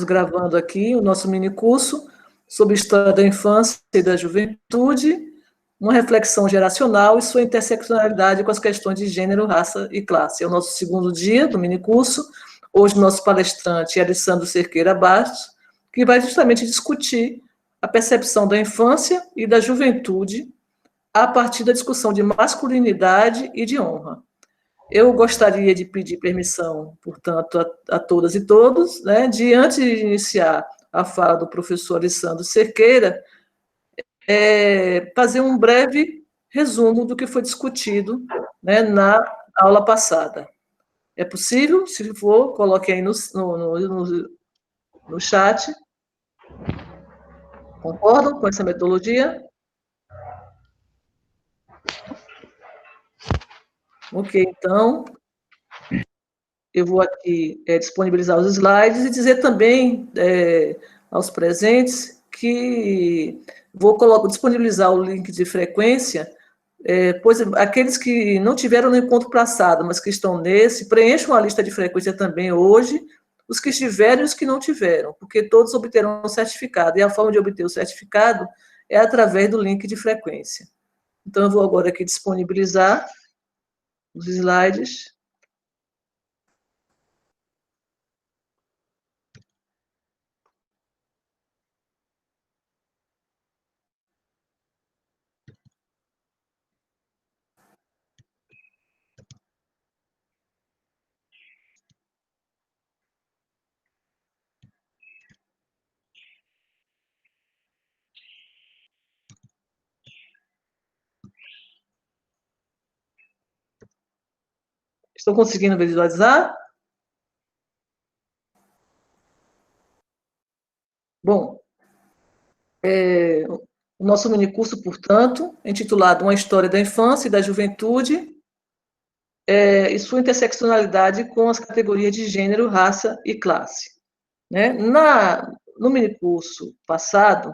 gravando aqui o nosso minicurso sobre História da Infância e da Juventude, uma reflexão geracional e sua interseccionalidade com as questões de gênero, raça e classe. É o nosso segundo dia do minicurso. Hoje, nosso palestrante é Alessandro Cerqueira Bastos, que vai justamente discutir a percepção da infância e da juventude a partir da discussão de masculinidade e de honra. Eu gostaria de pedir permissão, portanto, a todas e todos, né, de, antes de iniciar a fala do professor Alessandro Cerqueira, fazer um breve resumo do que foi discutido, né, na aula passada. É possível? Se for, coloque aí no chat. Concordam com essa metodologia? Ok, então, eu vou aqui disponibilizar os slides e dizer também aos presentes que vou disponibilizar o link de frequência, pois aqueles que não tiveram no encontro passado, mas que estão nesse, preencham a lista de frequência também hoje, os que estiveram e os que não tiveram, porque todos obterão o certificado, e a forma de obter o certificado é através do link de frequência. Então, eu vou agora aqui disponibilizar os slides. Estão conseguindo visualizar? Bom, o nosso minicurso, portanto, é intitulado Uma História da Infância e da Juventude e sua interseccionalidade com as categorias de gênero, raça e classe. Né? No minicurso passado,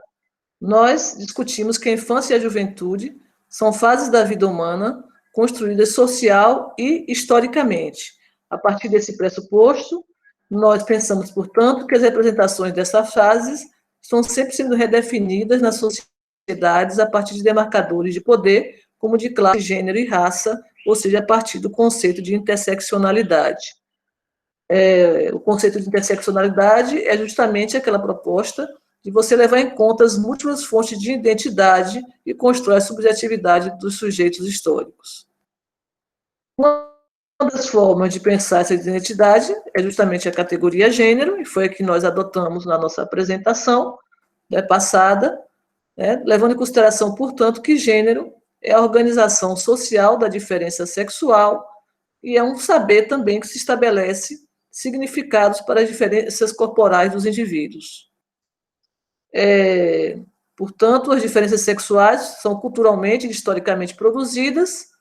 nós discutimos que a infância e a juventude são fases da vida humana construídas social e historicamente. A partir desse pressuposto, nós pensamos, portanto, que as representações dessas fases estão sempre sendo redefinidas nas sociedades a partir de demarcadores de poder, como de classe, gênero e raça, ou seja, a partir do conceito de interseccionalidade. O conceito de interseccionalidade é justamente aquela proposta de você levar em conta as múltiplas fontes de identidade e constrói a subjetividade dos sujeitos históricos. Uma das formas de pensar essa identidade é justamente a categoria gênero, e foi a que nós adotamos na nossa apresentação passada, levando em consideração, portanto, que gênero é a organização social da diferença sexual e é um saber também que se estabelece significados para as diferenças corporais dos indivíduos. Portanto, as diferenças sexuais são culturalmente e historicamente produzidas,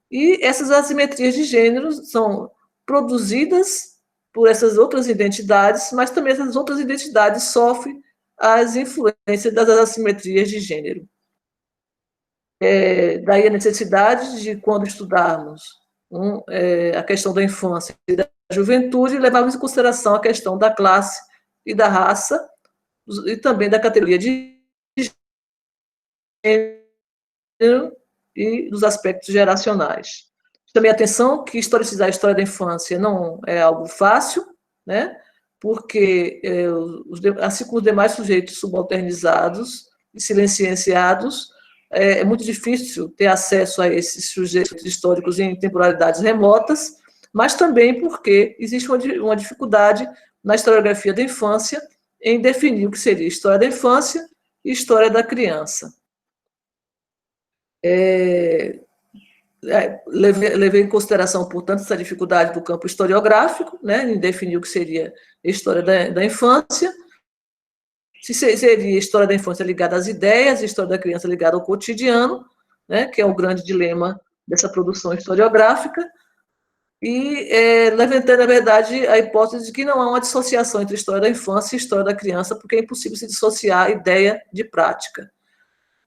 e essas assimetrias de gênero são produzidas por essas outras identidades, mas também essas outras identidades sofrem as influências das assimetrias de gênero. Daí a necessidade de, quando estudarmos a questão da infância e da juventude, levarmos em consideração a questão da classe e da raça, e também da categoria de gênero e dos aspectos geracionais. Também atenção que historicizar a história da infância não é algo fácil, né? Porque, assim como os demais sujeitos subalternizados e silenciados, é muito difícil ter acesso a esses sujeitos históricos em temporalidades remotas, mas também porque existe uma dificuldade na historiografia da infância em definir o que seria história da infância e história da criança. Levei em consideração, portanto, essa dificuldade do campo historiográfico, né, em definir o que seria a história da infância, se seria a história da infância ligada às ideias, a história da criança ligada ao cotidiano, né, que é o grande dilema dessa produção historiográfica, e levantando, na verdade, a hipótese de que não há uma dissociação entre a história da infância e a história da criança, porque é impossível se dissociar a ideia de prática.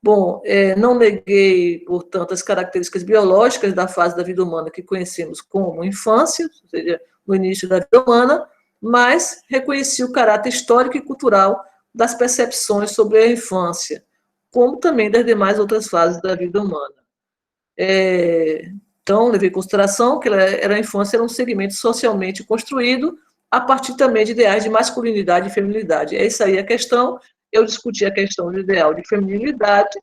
Bom, não neguei, portanto, as características biológicas da fase da vida humana que conhecemos como infância, ou seja, no início da vida humana, mas reconhecia o caráter histórico e cultural das percepções sobre a infância, como também das demais outras fases da vida humana. Então, levei em consideração que a infância era um segmento socialmente construído a partir também de ideais de masculinidade e feminilidade. É isso aí a questão. Eu discuti a questão do ideal de feminilidade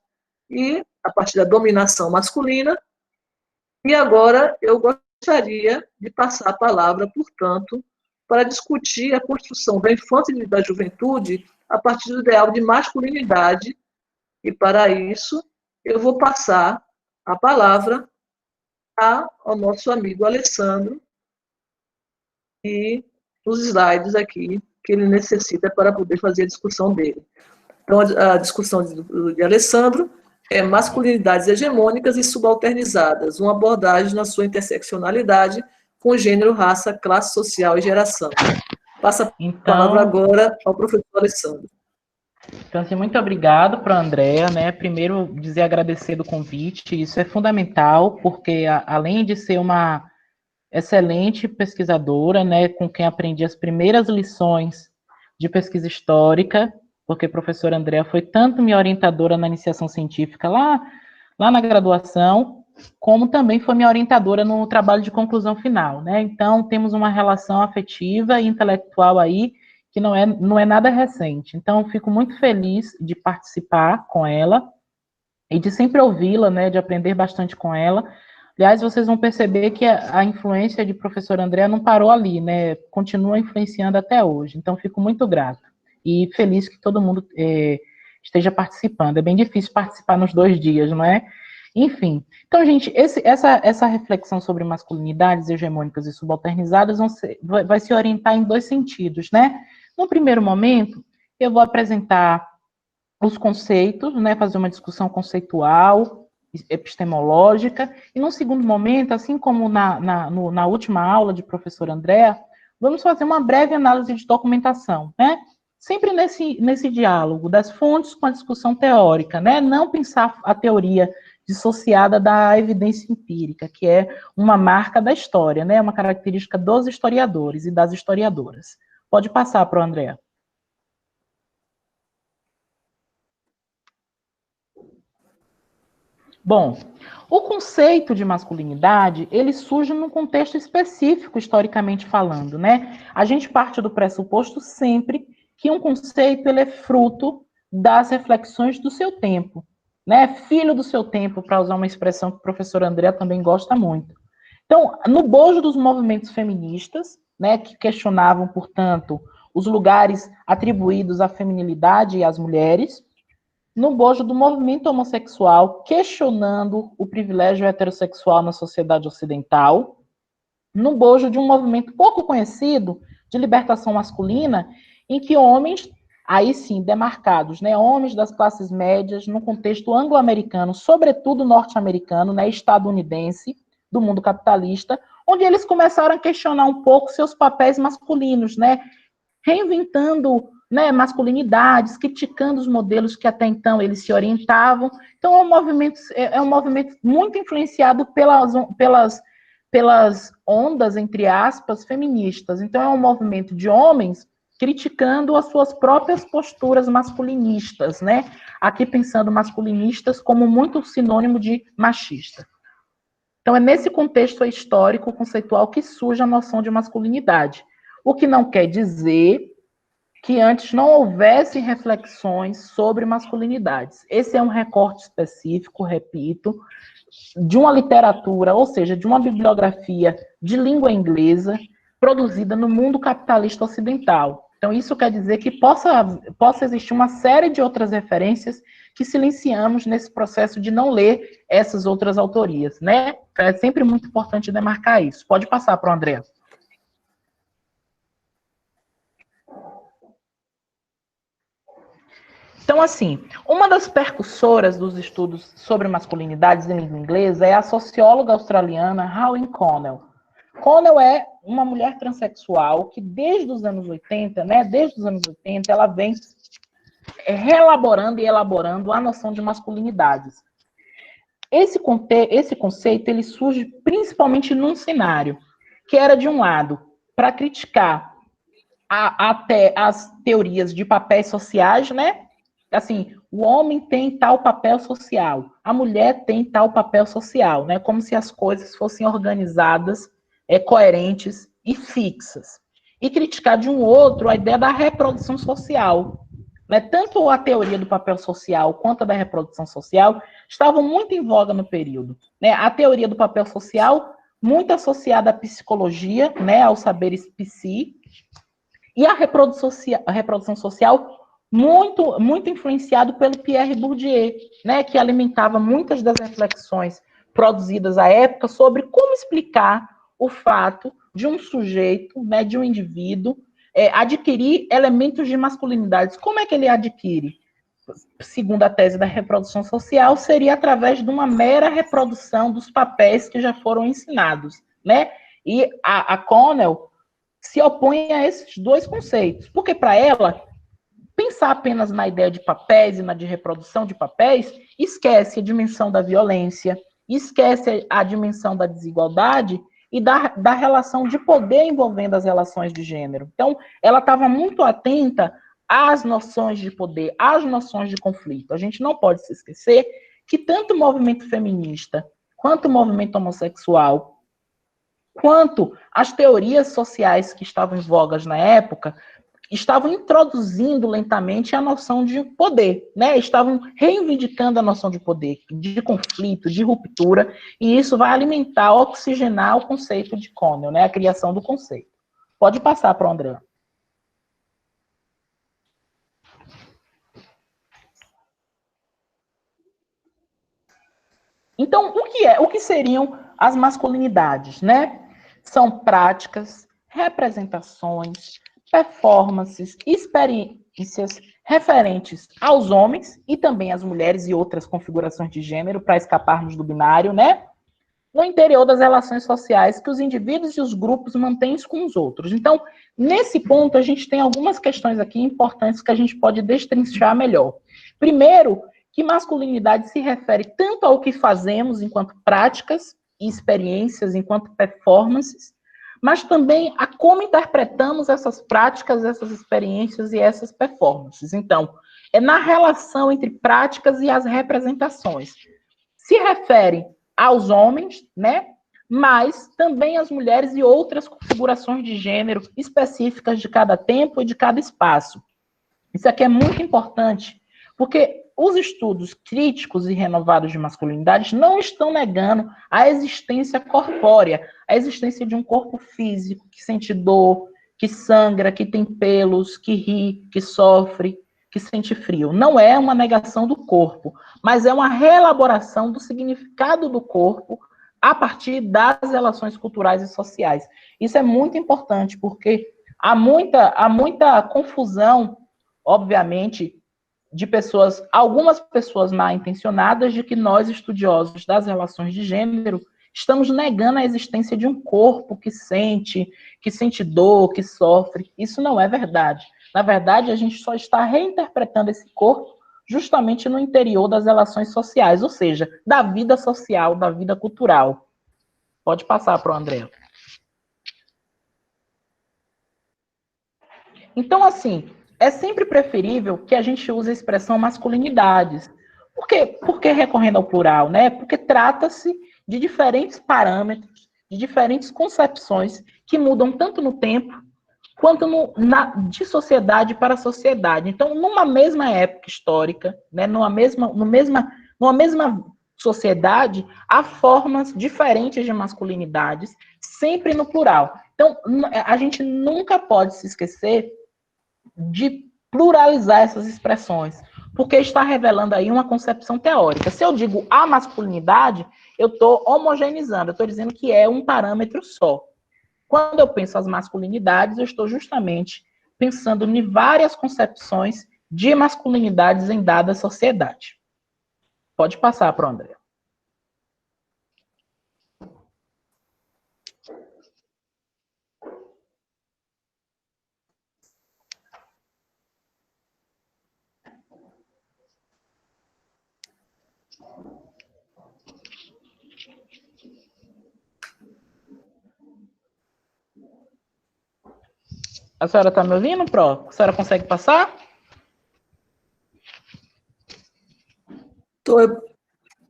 e a partir da dominação masculina. E agora eu gostaria de passar a palavra, portanto, para discutir a construção da infância e da juventude a partir do ideal de masculinidade. E para isso, eu vou passar a palavra ao nosso amigo Alessandro e os slides aqui que ele necessita para poder fazer a discussão dele. Então, a discussão de Alessandro é masculinidades hegemônicas e subalternizadas, uma abordagem na sua interseccionalidade com gênero, raça, classe social e geração. Passa a palavra agora ao professor Alessandro. Então, assim, muito obrigado para a Andrea, né? Primeiro, agradecer do convite, isso é fundamental, porque além de ser uma excelente pesquisadora, né, com quem aprendi as primeiras lições de pesquisa histórica, porque a professora Andrea foi tanto minha orientadora na iniciação científica lá na graduação, como também foi minha orientadora no trabalho de conclusão final, né? Então, temos uma relação afetiva e intelectual aí que não é nada recente. Então, fico muito feliz de participar com ela e de sempre ouvi-la, né, de aprender bastante com ela. Aliás, vocês vão perceber que a influência de professora Andrea não parou ali, né? Continua influenciando até hoje. Então, fico muito grata e feliz que todo mundo esteja participando. É bem difícil participar nos 2 dias, não é? Enfim. Então, gente, essa reflexão sobre masculinidades hegemônicas e subalternizadas vai se orientar em 2 sentidos, né? No primeiro momento, eu vou apresentar os conceitos, né? Fazer uma discussão conceitual, epistemológica, e num segundo momento, assim como na última aula de professora Andrea, vamos fazer uma breve análise de documentação, né? Sempre nesse diálogo das fontes com a discussão teórica, né? Não pensar a teoria dissociada da evidência empírica, que é uma marca da história, né? Uma característica dos historiadores e das historiadoras. Pode passar para o Andrea. Bom, o conceito de masculinidade, ele surge num contexto específico, historicamente falando, né? A gente parte do pressuposto sempre que um conceito, ele é fruto das reflexões do seu tempo, né? Filho do seu tempo, para usar uma expressão que o professor André também gosta muito. Então, no bojo dos movimentos feministas, né, que questionavam, portanto, os lugares atribuídos à feminilidade e às mulheres, no bojo do movimento homossexual, questionando o privilégio heterossexual na sociedade ocidental, no bojo de um movimento pouco conhecido de libertação masculina, em que homens, aí sim, demarcados, né, homens das classes médias, no contexto anglo-americano, sobretudo norte-americano, né, estadunidense, do mundo capitalista, onde eles começaram a questionar um pouco seus papéis masculinos, né, reinventando, né, masculinidades, criticando os modelos que até então eles se orientavam. Então, é um movimento muito influenciado pelas ondas, entre aspas, feministas. Então, é um movimento de homens criticando as suas próprias posturas masculinistas, né? Aqui pensando masculinistas como muito sinônimo de machista. Então, é nesse contexto histórico, conceitual, que surge a noção de masculinidade. O que não quer dizer que antes não houvesse reflexões sobre masculinidades. Esse é um recorte específico, repito, de uma literatura, ou seja, de uma bibliografia de língua inglesa produzida no mundo capitalista ocidental. Então, isso quer dizer que possa existir uma série de outras referências que silenciamos nesse processo de não ler essas outras autorias, né? É sempre muito importante demarcar isso. Pode passar para o André. Então, assim, uma das percussoras dos estudos sobre masculinidades em língua inglesa é a socióloga australiana Helen Connell. Connell é uma mulher transexual que desde os anos 80, né, ela vem reelaborando e elaborando a noção de masculinidades. Esse conceito, ele surge principalmente num cenário, que era, de um lado, para criticar até as teorias de papéis sociais, né? Assim, o homem tem tal papel social, a mulher tem tal papel social, né? Como se as coisas fossem organizadas, coerentes e fixas. E criticar de um outro a ideia da reprodução social. Né? Tanto a teoria do papel social quanto a da reprodução social estavam muito em voga no período. Né? A teoria do papel social, muito associada à psicologia, né? Aos saberes psi, e a reprodução social muito influenciado pelo Pierre Bourdieu, né, que alimentava muitas das reflexões produzidas à época sobre como explicar o fato de um sujeito, né, de um indivíduo, adquirir elementos de masculinidades. Como é que ele adquire? Segundo a tese da reprodução social, seria através de uma mera reprodução dos papéis que já foram ensinados, né? E a Connell se opõe a esses dois conceitos, porque para ela, pensar apenas na ideia de papéis e na de reprodução de papéis, esquece a dimensão da violência, esquece a dimensão da desigualdade e da relação de poder envolvendo as relações de gênero. Então, ela estava muito atenta às noções de poder, às noções de conflito. A gente não pode se esquecer que tanto o movimento feminista quanto o movimento homossexual, quanto as teorias sociais que estavam em vogas na época, estavam introduzindo lentamente a noção de poder, né? Estavam reivindicando a noção de poder, de conflito, de ruptura, e isso vai alimentar, oxigenar o conceito de Connell, né? A criação do conceito. Pode passar para o André. Então, o que seriam as masculinidades, né? São práticas, representações, performances, experiências referentes aos homens e também às mulheres e outras configurações de gênero para escaparmos do binário, né? No interior das relações sociais que os indivíduos e os grupos mantêm com os outros. Então, nesse ponto, a gente tem algumas questões aqui importantes que a gente pode destrinchar melhor. Primeiro, que masculinidade se refere tanto ao que fazemos enquanto práticas e experiências, enquanto performances, mas também a como interpretamos essas práticas, essas experiências e essas performances. Então, é na relação entre práticas e as representações. Se refere aos homens, né? Mas também às mulheres e outras configurações de gênero específicas de cada tempo e de cada espaço. Isso aqui é muito importante, porque os estudos críticos e renovados de masculinidade não estão negando a existência corpórea, a existência de um corpo físico que sente dor, que sangra, que tem pelos, que ri, que sofre, que sente frio. Não é uma negação do corpo, mas é uma reelaboração do significado do corpo a partir das relações culturais e sociais. Isso é muito importante, porque há muita confusão, obviamente, de pessoas, algumas pessoas mal intencionadas, de que nós, estudiosos das relações de gênero, estamos negando a existência de um corpo que sente dor, que sofre. Isso não é verdade. Na verdade, a gente só está reinterpretando esse corpo justamente no interior das relações sociais, ou seja, da vida social, da vida cultural. Pode passar para o André. Então, assim, é sempre preferível que a gente use a expressão masculinidades. Por que recorrendo ao plural, né? Porque trata-se de diferentes parâmetros, de diferentes concepções que mudam tanto no tempo quanto de sociedade para sociedade. Então, numa mesma época histórica, né, numa mesma sociedade, há formas diferentes de masculinidades, sempre no plural. Então, a gente nunca pode se esquecer de pluralizar essas expressões, porque está revelando aí uma concepção teórica. Se eu digo a masculinidade, eu estou homogeneizando, eu estou dizendo que é um parâmetro só. Quando eu penso as masculinidades, eu estou justamente pensando em várias concepções de masculinidades em dada sociedade. Pode passar para o André. A senhora está me ouvindo, Pro? A senhora consegue passar?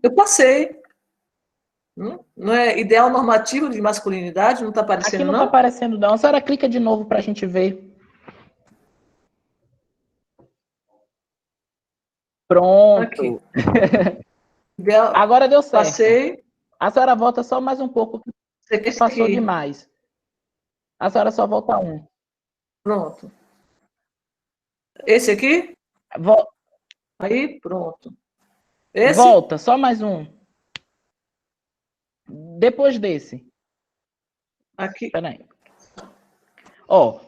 Eu passei. Não é ideal normativo de masculinidade? Não está Aqui aparecendo, não está não? aparecendo, não. A senhora clica de novo para a gente ver. Aqui. Pronto. Ideal, Agora deu certo. passei. A senhora volta só mais um pouco, Você quer que esse passou aqui? demais. A senhora só volta um. Pronto. Esse aqui? Vol- Aí, pronto. Esse? Volta, só mais um. Depois desse. Aqui. Peraí. Ó,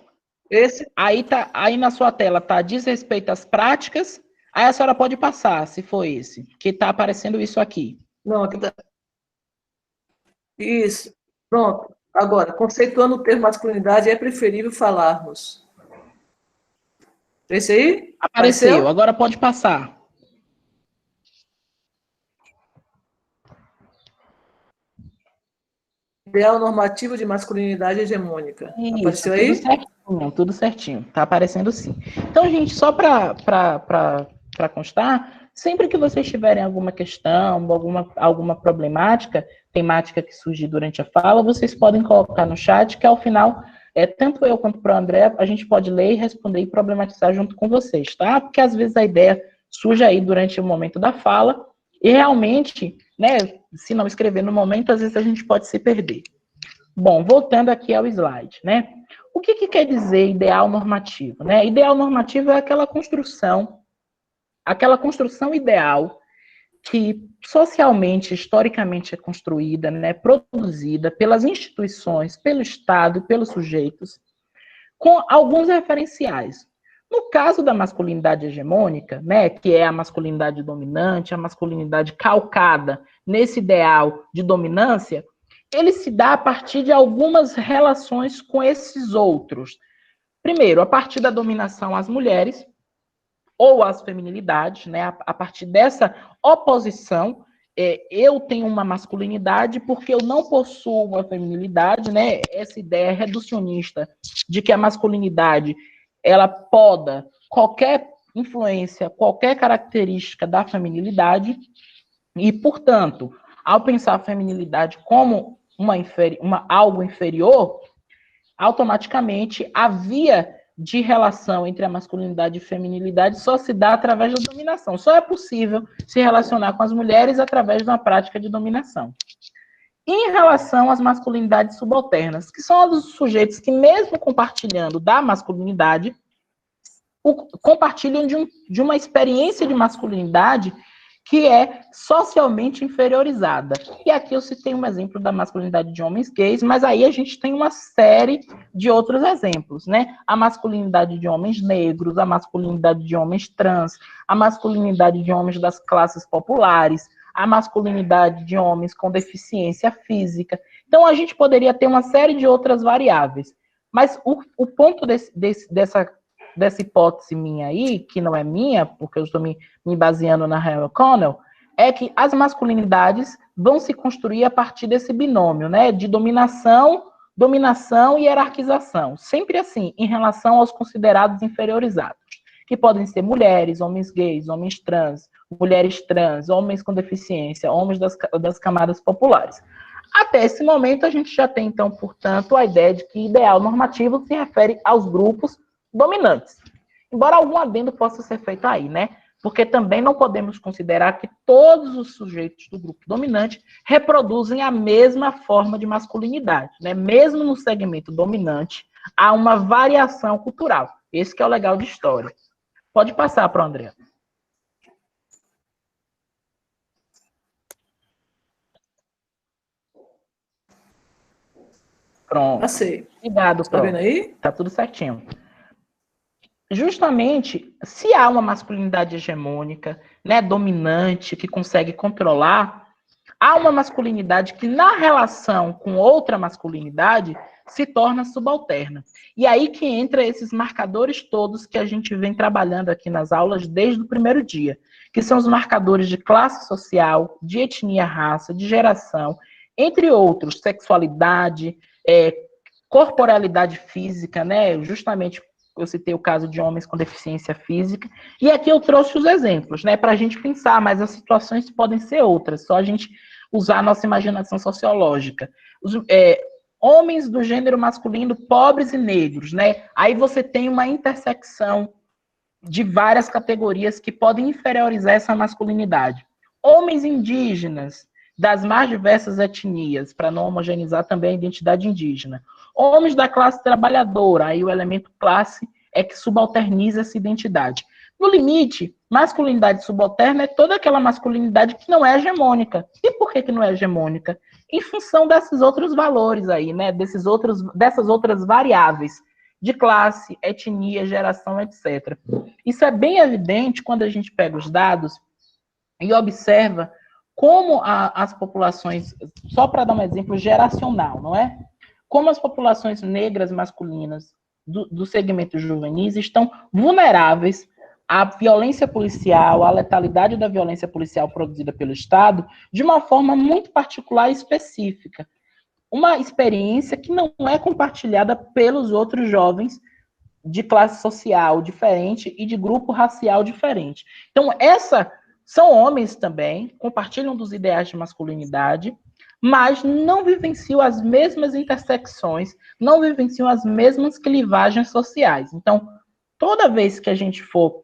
Esse? aí na sua tela tá diz respeito às práticas. Aí a senhora pode passar, se for esse, que tá aparecendo isso aqui. Não, aqui tá. Isso. Pronto. Agora, conceituando o termo masculinidade, é preferível falarmos. Esse aí? Apareceu, Apareceu? agora pode passar. Ideal normativo de masculinidade hegemônica. Isso, Apareceu tudo aí? certinho, tudo certinho. Tá aparecendo sim. Então, gente, só para constar, sempre que vocês tiverem alguma questão, alguma problemática, temática que surgir durante a fala, vocês podem colocar no chat, que ao final, tanto eu quanto para o André, a gente pode ler e responder e problematizar junto com vocês, tá? Porque às vezes a ideia surge aí durante o momento da fala, e realmente, né, se não escrever no momento, às vezes a gente pode se perder. Bom, voltando aqui ao slide, né? O que quer dizer ideal normativo, né? Ideal normativo é aquela construção ideal que socialmente, historicamente é construída, né, produzida pelas instituições, pelo Estado e pelos sujeitos, com alguns referenciais. No caso da masculinidade hegemônica, né, que é a masculinidade dominante, a masculinidade calcada nesse ideal de dominância, ele se dá a partir de algumas relações com esses outros. Primeiro, a partir da dominação às mulheres ou às feminilidades, né? A partir dessa oposição, eu tenho uma masculinidade porque eu não possuo uma feminilidade, né? Essa ideia reducionista de que a masculinidade ela poda qualquer influência, qualquer característica da feminilidade e, portanto, ao pensar a feminilidade como algo inferior, automaticamente a via de relação entre a masculinidade e feminilidade só se dá através da dominação. Só é possível se relacionar com as mulheres através de uma prática de dominação. Em relação às masculinidades subalternas, que são os sujeitos que, mesmo compartilhando da masculinidade, compartilham de uma experiência de masculinidade que é socialmente inferiorizada. E aqui eu citei um exemplo da masculinidade de homens gays, mas aí a gente tem uma série de outros exemplos, né? A masculinidade de homens negros, a masculinidade de homens trans, a masculinidade de homens das classes populares, a masculinidade de homens com deficiência física. Então a gente poderia ter uma série de outras variáveis. Mas o ponto dessa hipótese minha aí, que não é minha, porque eu estou me baseando na Hannah O'Connell, é que as masculinidades vão se construir a partir desse binômio, né, de dominação e hierarquização, sempre assim, em relação aos considerados inferiorizados, que podem ser mulheres, homens gays, homens trans, homens com deficiência, homens das camadas populares. Até esse momento, a gente já tem, então, portanto, a ideia de que ideal normativo se refere aos grupos dominantes. Embora algum adendo possa ser feito aí, né? Porque também não podemos considerar que todos os sujeitos do grupo dominante reproduzem a mesma forma de masculinidade, né? Mesmo no segmento dominante, há uma variação cultural. Esse que é o legal de história. Pode passar para o André. Pronto. Passei. Obrigado, Está vendo Pro. aí? Tá tudo certinho. Justamente, se há uma masculinidade hegemônica, né, dominante, que consegue controlar, há uma masculinidade que, na relação com outra masculinidade, se torna subalterna. E aí que entra esses marcadores todos que a gente vem trabalhando aqui nas aulas desde o primeiro dia, que são os marcadores de classe social, de etnia, raça, de geração, entre outros, sexualidade, corporalidade física, né? Justamente eu citei o caso de homens com deficiência física, e aqui eu trouxe os exemplos, né, para a gente pensar, mas as situações podem ser outras, só a gente usar a nossa imaginação sociológica. Homens do gênero masculino, pobres e negros, né? Aí você tem uma intersecção de várias categorias que podem inferiorizar essa masculinidade. Homens indígenas, das mais diversas etnias, para não homogeneizar também a identidade indígena. Homens da classe trabalhadora, aí o elemento classe é que subalterniza essa identidade. No limite, masculinidade subalterna é toda aquela masculinidade que não é hegemônica. E por que não é hegemônica? Em função desses outros valores aí, né? Dessas outras variáveis de classe, etnia, geração, etc. Isso é bem evidente quando a gente pega os dados e observa como as populações, só para dar um exemplo geracional, não é? Como as populações negras masculinas do segmento juvenis estão vulneráveis à violência policial, à letalidade da violência policial produzida pelo Estado, de uma forma muito particular e específica. Uma experiência que não é compartilhada pelos outros jovens de classe social diferente e de grupo racial diferente. Então, são homens também, compartilham dos ideais de masculinidade, mas não vivenciam as mesmas intersecções, não vivenciam as mesmas clivagens sociais. Então, toda vez que a gente for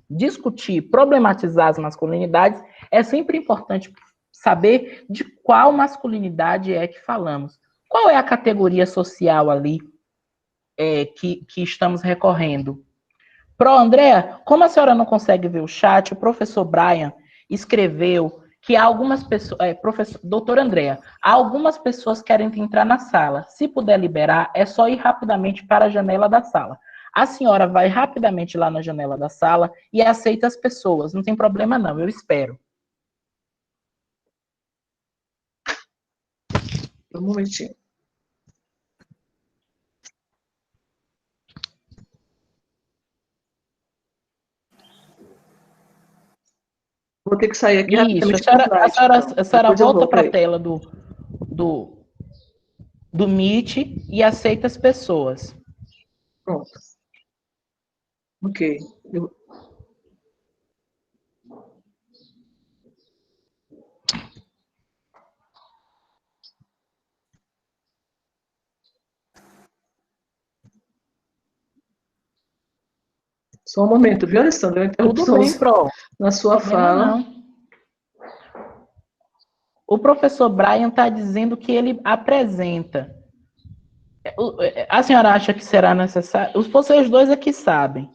discutir, problematizar as masculinidades, é sempre importante saber de qual masculinidade é que falamos. Qual é a categoria social ali que estamos recorrendo? Andréa, como a senhora não consegue ver o chat, o professor Brian escreveu que há algumas pessoas, doutora Andréa, há algumas pessoas querem entrar na sala. Se puder liberar, é só ir rapidamente para a janela da sala. A senhora vai rapidamente lá na janela da sala e aceita as pessoas. Não tem problema não, eu espero. Um momentinho. Vou ter que sair aqui rapidamente. Isso, a senhora volta para a tela do Meet e aceita as pessoas. Pronto. Ok. Só um momento, viu, Alessandra? Tudo bem, Pro. Na sua fala. Não. O professor Brian está dizendo que ele apresenta. A senhora acha que será necessário? Vocês dois aqui sabem.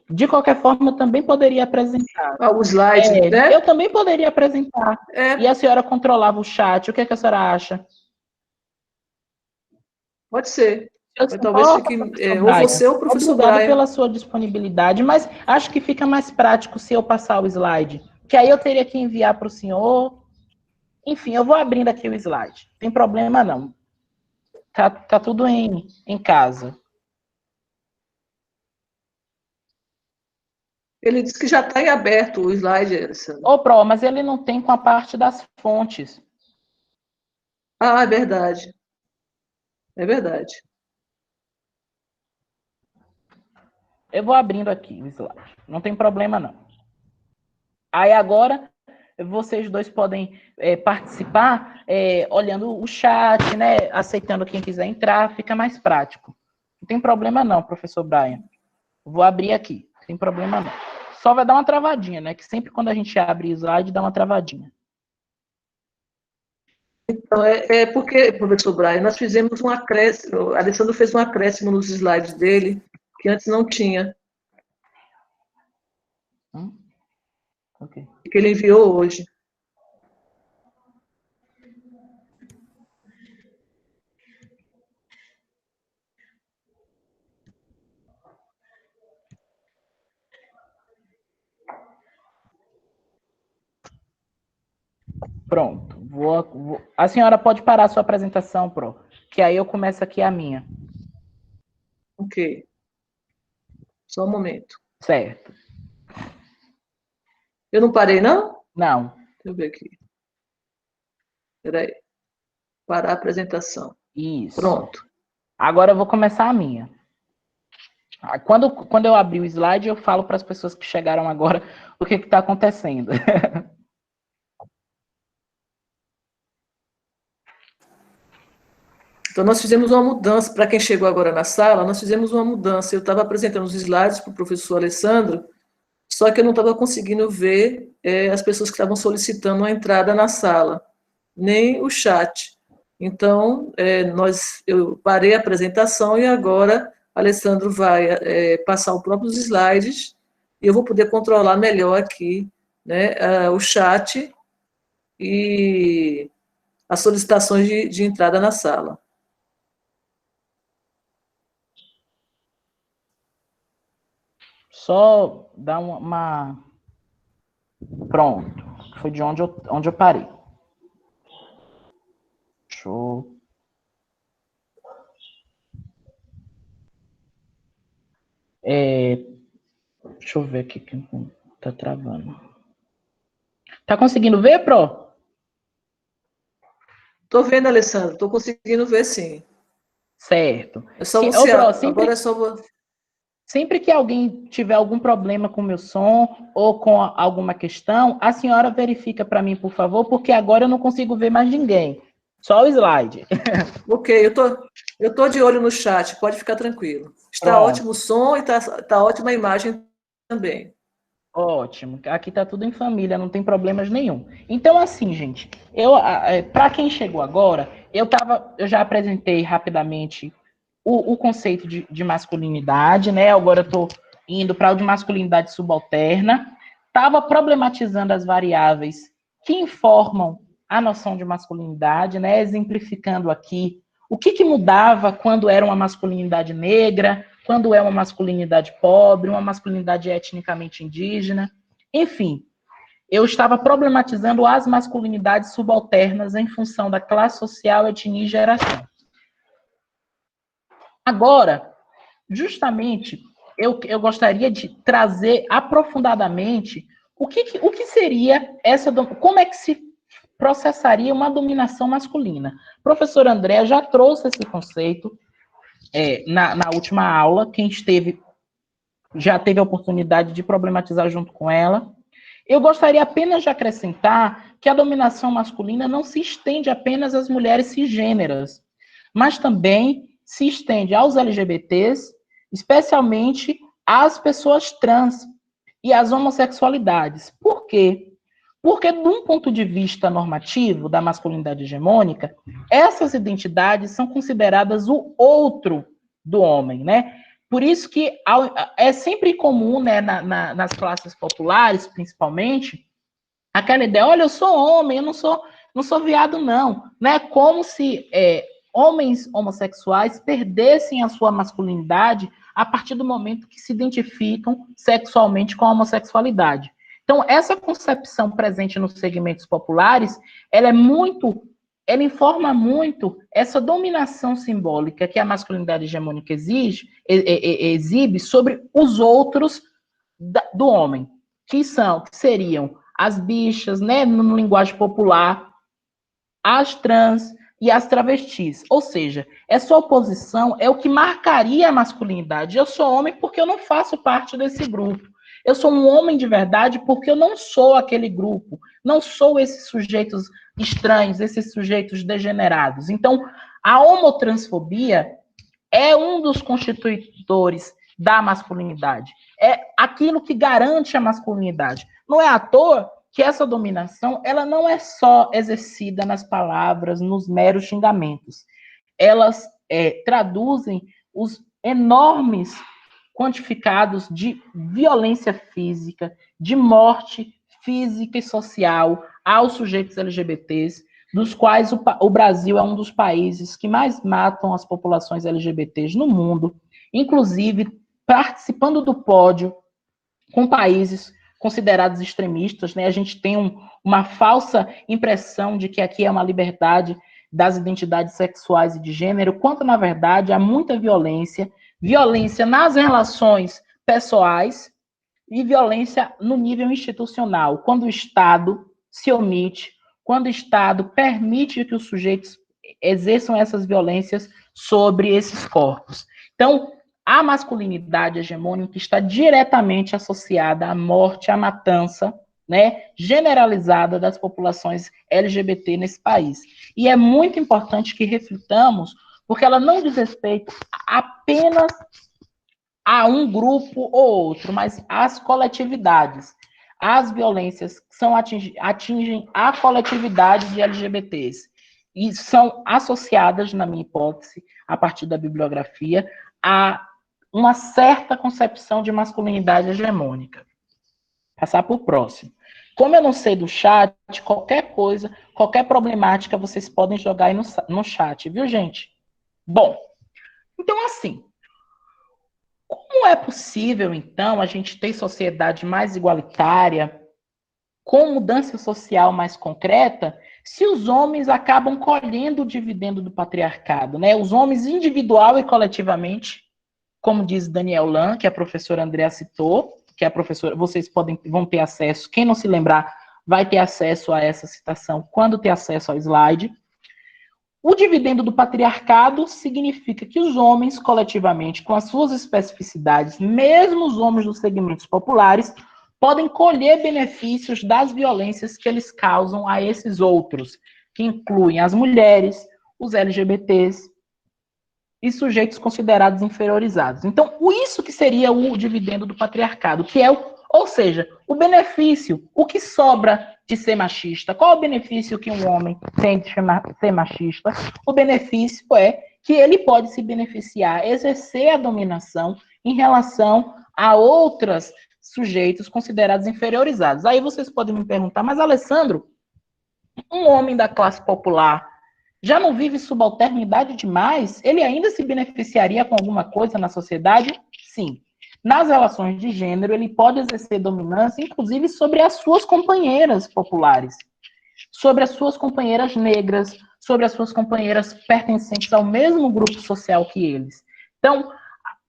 De qualquer forma, eu também poderia apresentar. O slide, né? Eu também poderia apresentar. E a senhora controlava o chat. O que, é que a senhora acha? Pode ser. Talvez fique ou você ou o professor Brian. Obrigado pela sua disponibilidade, mas acho que fica mais prático se eu passar o slide. Que aí eu teria que enviar para o senhor. Enfim, eu vou abrindo aqui o slide. Não tem problema, não. Tá tudo em casa. Ele disse que já está em aberto o slide, Alessandra. Pro, mas ele não tem com a parte das fontes. Ah, é verdade. É verdade. Eu vou abrindo aqui o slide. Não tem problema, não. Aí agora, vocês dois podem participar olhando o chat, né? Aceitando quem quiser entrar, fica mais prático. Não tem problema não, professor Brian. Vou abrir aqui, não tem problema não. Só vai dar uma travadinha, né? Que sempre quando a gente abre slide, dá uma travadinha. Então, porque, professor Brian, nós fizemos um acréscimo, o Alessandro fez um acréscimo nos slides dele, que antes não tinha. Ok. Que ele enviou hoje. Pronto. A senhora pode parar a sua apresentação, Pro, que aí eu começo aqui a minha. Ok. Só um momento. Certo. Eu não parei, não? Não. Deixa eu ver aqui. Espera aí. Parar a apresentação. Isso. Pronto. Agora eu vou começar a minha. Quando eu abrir o slide, eu falo para as pessoas que chegaram agora o que está acontecendo. Então, nós fizemos uma mudança, para quem chegou agora na sala, nós fizemos uma mudança. Eu estava apresentando os slides para o professor Alessandro, só que eu não estava conseguindo ver as pessoas que estavam solicitando a entrada na sala, nem o chat. Então, eu parei a apresentação e agora Alessandro vai passar os próprios slides e eu vou poder controlar melhor aqui, né, o chat e as solicitações de entrada na sala. Só dar uma... Pronto. Foi de onde eu parei. Show. Deixa eu ver aqui que tá travando. Tá conseguindo ver, Pro? Estou vendo, Alessandro, estou conseguindo ver, sim. Certo. É só você... Agora é só... Sempre que alguém tiver algum problema com o meu som ou com alguma questão, a senhora verifica para mim, por favor, porque agora eu não consigo ver mais ninguém. Só o slide. Ok, eu tô de olho no chat, pode ficar tranquilo. Está Pronto. ótimo o som e está ótima a imagem também. Ótimo. Aqui tá tudo em família, não tem problemas nenhum. Então, assim, gente, para quem chegou agora, eu já apresentei rapidamente o conceito de masculinidade, né? Agora eu estou indo para o de masculinidade subalterna. Estava problematizando as variáveis que informam a noção de masculinidade, né? Exemplificando aqui o que mudava quando era uma masculinidade negra, quando é uma masculinidade pobre, uma masculinidade etnicamente indígena. Enfim, eu estava problematizando as masculinidades subalternas em função da classe social, etnia e geração. Agora, justamente, eu gostaria de trazer aprofundadamente o que seria como é que se processaria uma dominação masculina. O professor André já trouxe esse conceito na última aula, quem já teve a oportunidade de problematizar junto com ela. Eu gostaria apenas de acrescentar que a dominação masculina não se estende apenas às mulheres cisgêneras, mas também se estende aos LGBTs, especialmente às pessoas trans e às homossexualidades. Por quê? Porque, de um ponto de vista normativo da masculinidade hegemônica, essas identidades são consideradas o outro do homem, né? Por isso que é sempre comum, né, nas classes populares, principalmente, aquela ideia, olha, eu sou homem, eu não sou viado, não. Né? Como se homens homossexuais perdessem a sua masculinidade a partir do momento que se identificam sexualmente com a homossexualidade. Então, essa concepção presente nos segmentos populares, ela informa muito essa dominação simbólica que a masculinidade hegemônica exibe sobre os outros do homem, que seriam as bichas, né, no linguagem popular, as trans e as travestis. Ou seja, essa oposição é o que marcaria a masculinidade. Eu sou homem porque eu não faço parte desse grupo. Eu sou um homem de verdade porque eu não sou aquele grupo. Não sou esses sujeitos estranhos, esses sujeitos degenerados. Então, a homotransfobia é um dos constituidores da masculinidade. É aquilo que garante a masculinidade. Não é à toa que essa dominação, ela não é só exercida nas palavras, nos meros xingamentos. Elas traduzem os enormes quantificados de violência física, de morte física e social aos sujeitos LGBTs, dos quais o Brasil é um dos países que mais matam as populações LGBTs no mundo, inclusive participando do pódio com países considerados extremistas, né? A gente tem uma falsa impressão de que aqui é uma liberdade das identidades sexuais e de gênero, quanto, na verdade, há muita violência nas relações pessoais e violência no nível institucional, quando o Estado se omite, quando o Estado permite que os sujeitos exerçam essas violências sobre esses corpos. Então, a masculinidade hegemônica está diretamente associada à morte, à matança, né, generalizada das populações LGBT nesse país. E é muito importante que reflitamos, porque ela não diz respeito apenas a um grupo ou outro, mas às coletividades. As violências atingem a coletividade de LGBTs e são associadas, na minha hipótese, a partir da bibliografia, a uma certa concepção de masculinidade hegemônica. Passar para o próximo. Como eu não sei do chat, qualquer coisa, qualquer problemática, vocês podem jogar aí no chat, viu, gente? Bom, então assim, como é possível, então, a gente ter sociedade mais igualitária, com mudança social mais concreta, se os homens acabam colhendo o dividendo do patriarcado, né? Os homens individual e coletivamente, como diz Daniel Lan, que a professora Andrea citou, que a professora, vocês vão ter acesso, quem não se lembrar, vai ter acesso a essa citação quando ter acesso ao slide. O dividendo do patriarcado significa que os homens, coletivamente, com as suas especificidades, mesmo os homens dos segmentos populares, podem colher benefícios das violências que eles causam a esses outros, que incluem as mulheres, os LGBTs e sujeitos considerados inferiorizados. Então, isso que seria o dividendo do patriarcado, que é ou seja, o benefício, o que sobra de ser machista. Qual é o benefício que um homem tem de ser machista? O benefício é que ele pode se beneficiar, exercer a dominação em relação a outros sujeitos considerados inferiorizados. Aí vocês podem me perguntar, mas Alessandro, um homem da classe popular já não vive subalternidade demais? Ele ainda se beneficiaria com alguma coisa na sociedade? Sim. Nas relações de gênero, ele pode exercer dominância, inclusive, sobre as suas companheiras populares, sobre as suas companheiras negras, sobre as suas companheiras pertencentes ao mesmo grupo social que eles. Então,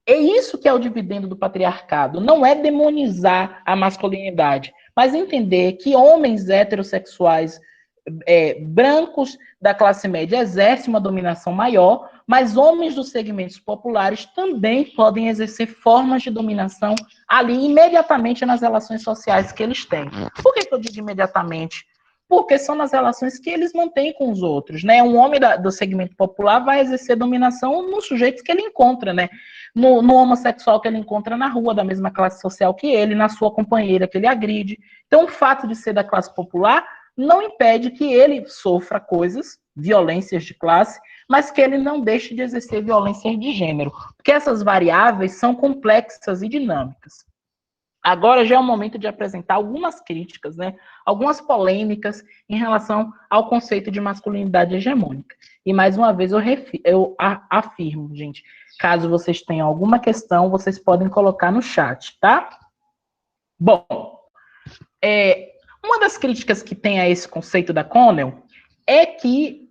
é isso que é o dividendo do patriarcado. Não é demonizar a masculinidade, mas entender que homens heterossexuais brancos da classe média exercem uma dominação maior, mas homens dos segmentos populares também podem exercer formas de dominação ali imediatamente nas relações sociais que eles têm. Por que eu digo imediatamente? Porque são nas relações que eles mantêm com os outros, né? Um homem do segmento popular vai exercer dominação nos sujeitos que ele encontra, né? No homossexual que ele encontra na rua, da mesma classe social que ele, na sua companheira que ele agride. Então, o fato de ser da classe popular não impede que ele sofra coisas, violências de classe, mas que ele não deixe de exercer violências de gênero, porque essas variáveis são complexas e dinâmicas. Agora já é o momento de apresentar algumas críticas, né? Algumas polêmicas em relação ao conceito de masculinidade hegemônica. E mais uma vez eu afirmo, gente, caso vocês tenham alguma questão, vocês podem colocar no chat, tá? Bom, uma das críticas que tem a esse conceito da Connell é que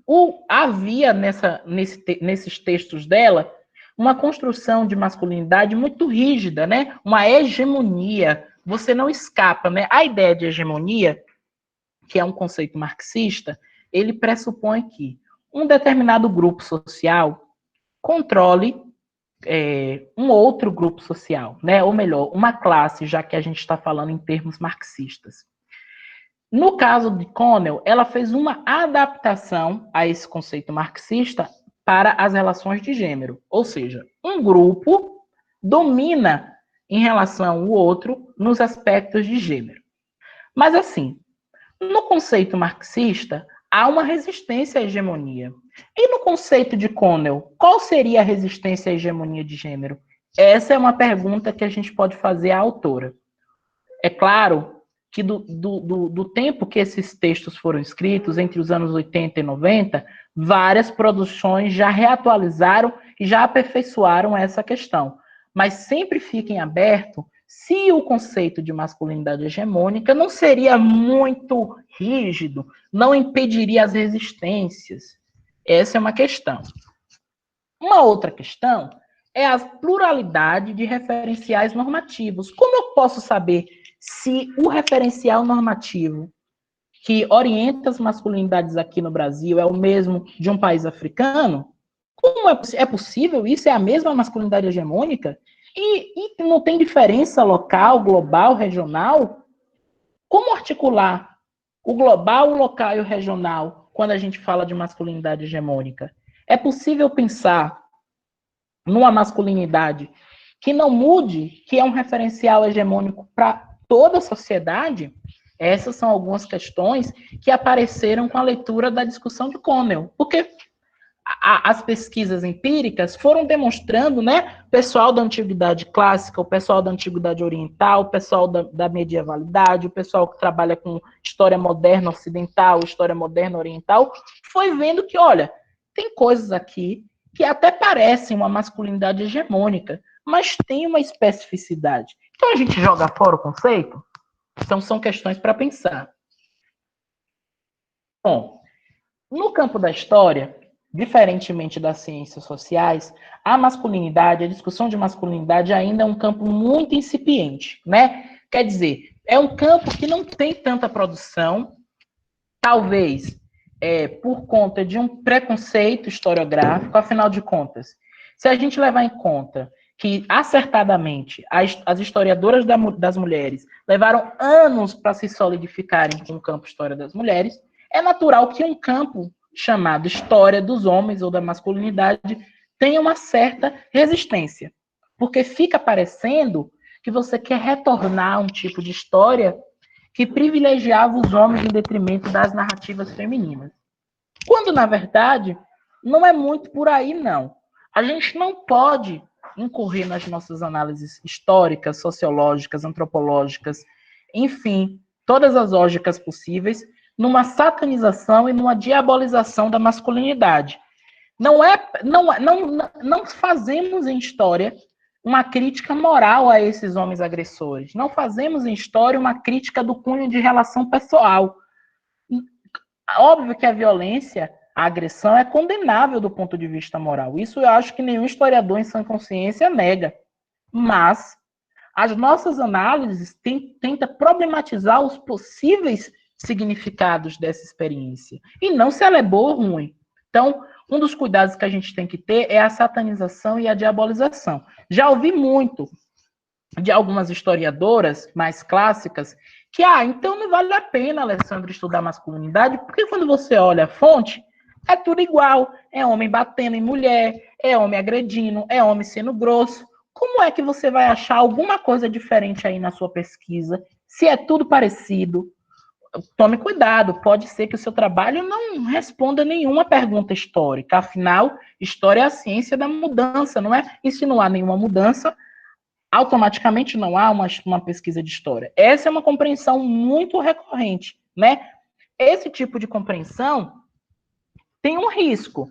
havia nesses textos dela uma construção de masculinidade muito rígida, né? Uma hegemonia. Você não escapa, né? A ideia de hegemonia, que é um conceito marxista, ele pressupõe que um determinado grupo social controle um outro grupo social, né? Ou melhor, uma classe, já que a gente está falando em termos marxistas. No caso de Connell, ela fez uma adaptação a esse conceito marxista para as relações de gênero. Ou seja, um grupo domina em relação ao outro nos aspectos de gênero. Mas assim, no conceito marxista, há uma resistência à hegemonia. E no conceito de Connell, qual seria a resistência à hegemonia de gênero? Essa é uma pergunta que a gente pode fazer à autora. É claro que do tempo que esses textos foram escritos, entre os anos 80 e 90, várias produções já reatualizaram e já aperfeiçoaram essa questão. Mas sempre fiquem abertos se o conceito de masculinidade hegemônica não seria muito rígido, não impediria as resistências. Essa é uma questão. Uma outra questão é a pluralidade de referenciais normativos. Como eu posso saber se o referencial normativo que orienta as masculinidades aqui no Brasil é o mesmo de um país africano? Como é possível isso? É a mesma masculinidade hegemônica? E não tem diferença local, global, regional? Como articular o global, o local e o regional quando a gente fala de masculinidade hegemônica? É possível pensar numa masculinidade que não mude, que é um referencial hegemônico para toda a sociedade? Essas são algumas questões que apareceram com a leitura da discussão de Connell. Porque as pesquisas empíricas foram demonstrando, né, o pessoal da antiguidade clássica, o pessoal da antiguidade oriental, o pessoal da medievalidade, o pessoal que trabalha com história moderna ocidental, história moderna oriental, foi vendo que, olha, tem coisas aqui que até parecem uma masculinidade hegemônica, mas tem uma especificidade. Então a gente joga fora o conceito? Então são questões para pensar. Bom, no campo da história, diferentemente das ciências sociais, a masculinidade, a discussão de masculinidade ainda é um campo muito incipiente, né? Quer dizer, é um campo que não tem tanta produção, talvez por conta de um preconceito historiográfico, afinal de contas, se a gente levar em conta que, acertadamente, as historiadoras das mulheres levaram anos para se solidificarem com o campo História das Mulheres, é natural que um campo chamado História dos Homens ou da Masculinidade tenha uma certa resistência, porque fica parecendo que você quer retornar a um tipo de história que privilegiava os homens em detrimento das narrativas femininas. Quando, na verdade, não é muito por aí, não. A gente não pode incorrer nas nossas análises históricas, sociológicas, antropológicas, enfim, todas as lógicas possíveis, numa satanização e numa diabolização da masculinidade. Não fazemos em história uma crítica moral a esses homens agressores. Não fazemos em história uma crítica do cunho de relação pessoal. Óbvio que a violência, a agressão é condenável do ponto de vista moral. Isso eu acho que nenhum historiador em sã consciência nega. Mas as nossas análises tentam problematizar os possíveis significados dessa experiência. E não se ela é boa ou ruim. Então, um dos cuidados que a gente tem que ter é a satanização e a diabolização. Já ouvi muito de algumas historiadoras mais clássicas que, então não vale a pena, Alessandro, estudar masculinidade, porque quando você olha a fonte, é tudo igual. É homem batendo em mulher, é homem agredindo, é homem sendo grosso. Como é que você vai achar alguma coisa diferente aí na sua pesquisa, se é tudo parecido? Tome cuidado, pode ser que o seu trabalho não responda nenhuma pergunta histórica. Afinal, história é a ciência da mudança, não é insinuar nenhuma mudança, automaticamente não há uma pesquisa de história. Essa é uma compreensão muito recorrente, né? Esse tipo de compreensão tem um risco,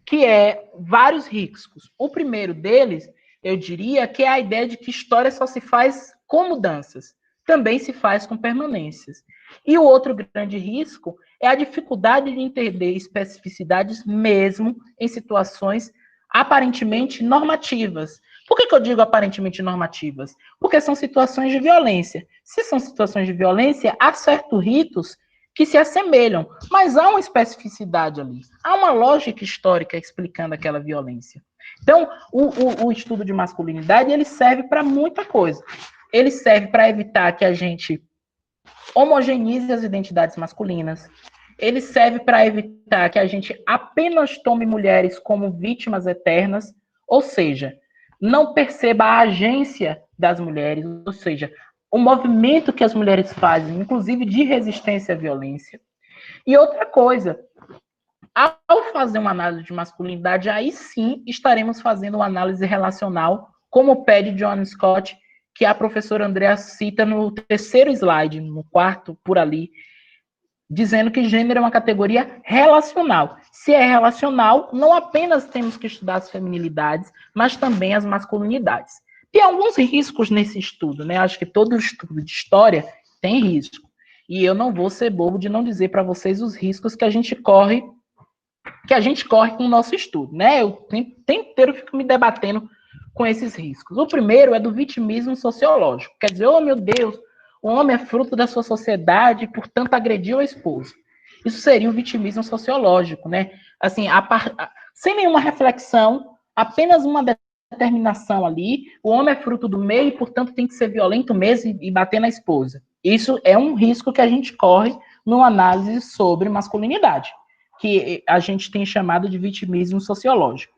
que é vários riscos. O primeiro deles, eu diria, que é a ideia de que história só se faz com mudanças, também se faz com permanências. E o outro grande risco é a dificuldade de entender especificidades mesmo em situações aparentemente normativas. Por que eu digo aparentemente normativas? Porque são situações de violência. Se são situações de violência, há certos ritos que se assemelham, mas há uma especificidade ali. Há uma lógica histórica explicando aquela violência. Então, o estudo de masculinidade, ele serve para muita coisa. Ele serve para evitar que a gente homogeneize as identidades masculinas. Ele serve para evitar que a gente apenas tome mulheres como vítimas eternas, ou seja, não perceba a agência das mulheres, ou seja, o movimento que as mulheres fazem, inclusive de resistência à violência. E outra coisa, ao fazer uma análise de masculinidade, aí sim estaremos fazendo uma análise relacional, como pede John Scott, que a professora Andrea cita no terceiro slide, no quarto, por ali, dizendo que gênero é uma categoria relacional. Se é relacional, não apenas temos que estudar as feminilidades, mas também as masculinidades. Tem alguns riscos nesse estudo, né? Acho que todo estudo de história tem risco. E eu não vou ser bobo de não dizer para vocês os riscos que a gente corre com o nosso estudo, né? Eu o tempo inteiro fico me debatendo com esses riscos. O primeiro é do vitimismo sociológico. Quer dizer, oh meu Deus, o homem é fruto da sua sociedade e, portanto, agrediu a esposa. Isso seria um vitimismo sociológico, né? Assim, sem nenhuma reflexão, apenas uma determinação ali, o homem é fruto do meio e, portanto, tem que ser violento mesmo e bater na esposa. Isso é um risco que a gente corre numa análise sobre masculinidade, que a gente tem chamado de vitimismo sociológico.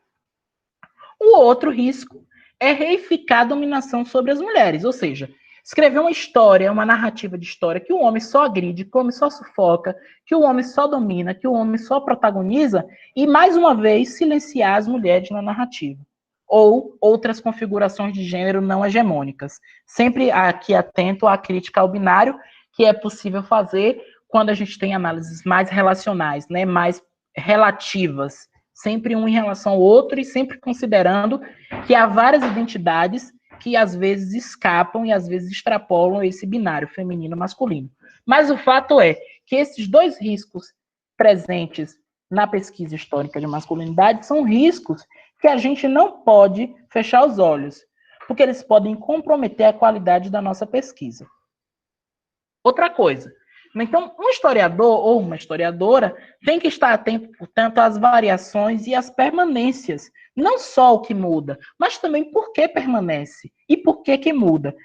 O outro risco é reificar a dominação sobre as mulheres, ou seja, escrever uma história, uma narrativa de história que o homem só agride, que o homem só sufoca, que o homem só domina, que o homem só protagoniza e, mais uma vez, silenciar as mulheres na narrativa. Ou outras configurações de gênero não hegemônicas. Sempre aqui atento à crítica ao binário, que é possível fazer quando a gente tem análises mais relacionais, né, mais relativas, sempre um em relação ao outro e sempre considerando que há várias identidades que às vezes escapam e às vezes extrapolam esse binário feminino-masculino. Mas o fato é que esses dois riscos presentes na pesquisa histórica de masculinidade são riscos que a gente não pode fechar os olhos, porque eles podem comprometer a qualidade da nossa pesquisa. Outra coisa, então, um historiador ou uma historiadora tem que estar atento, portanto, às variações e às permanências. Não só o que muda, mas também por que permanece e por que muda.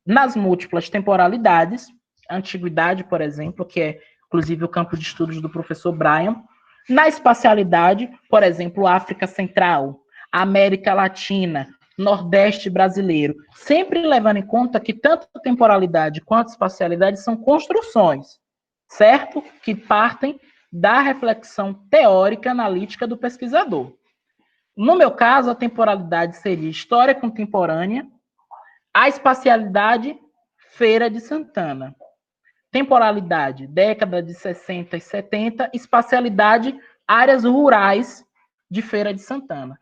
Nas múltiplas temporalidades, a antiguidade, por exemplo, que é, inclusive, o campo de estudos do professor Brian. Na espacialidade, por exemplo, África Central, América Latina, Nordeste brasileiro, sempre levando em conta que tanto a temporalidade quanto a espacialidade são construções, certo? Que partem da reflexão teórica analítica do pesquisador. No meu caso, a temporalidade seria história contemporânea, a espacialidade, Feira de Santana. Temporalidade, década de 60 e 70, espacialidade, áreas rurais de Feira de Santana.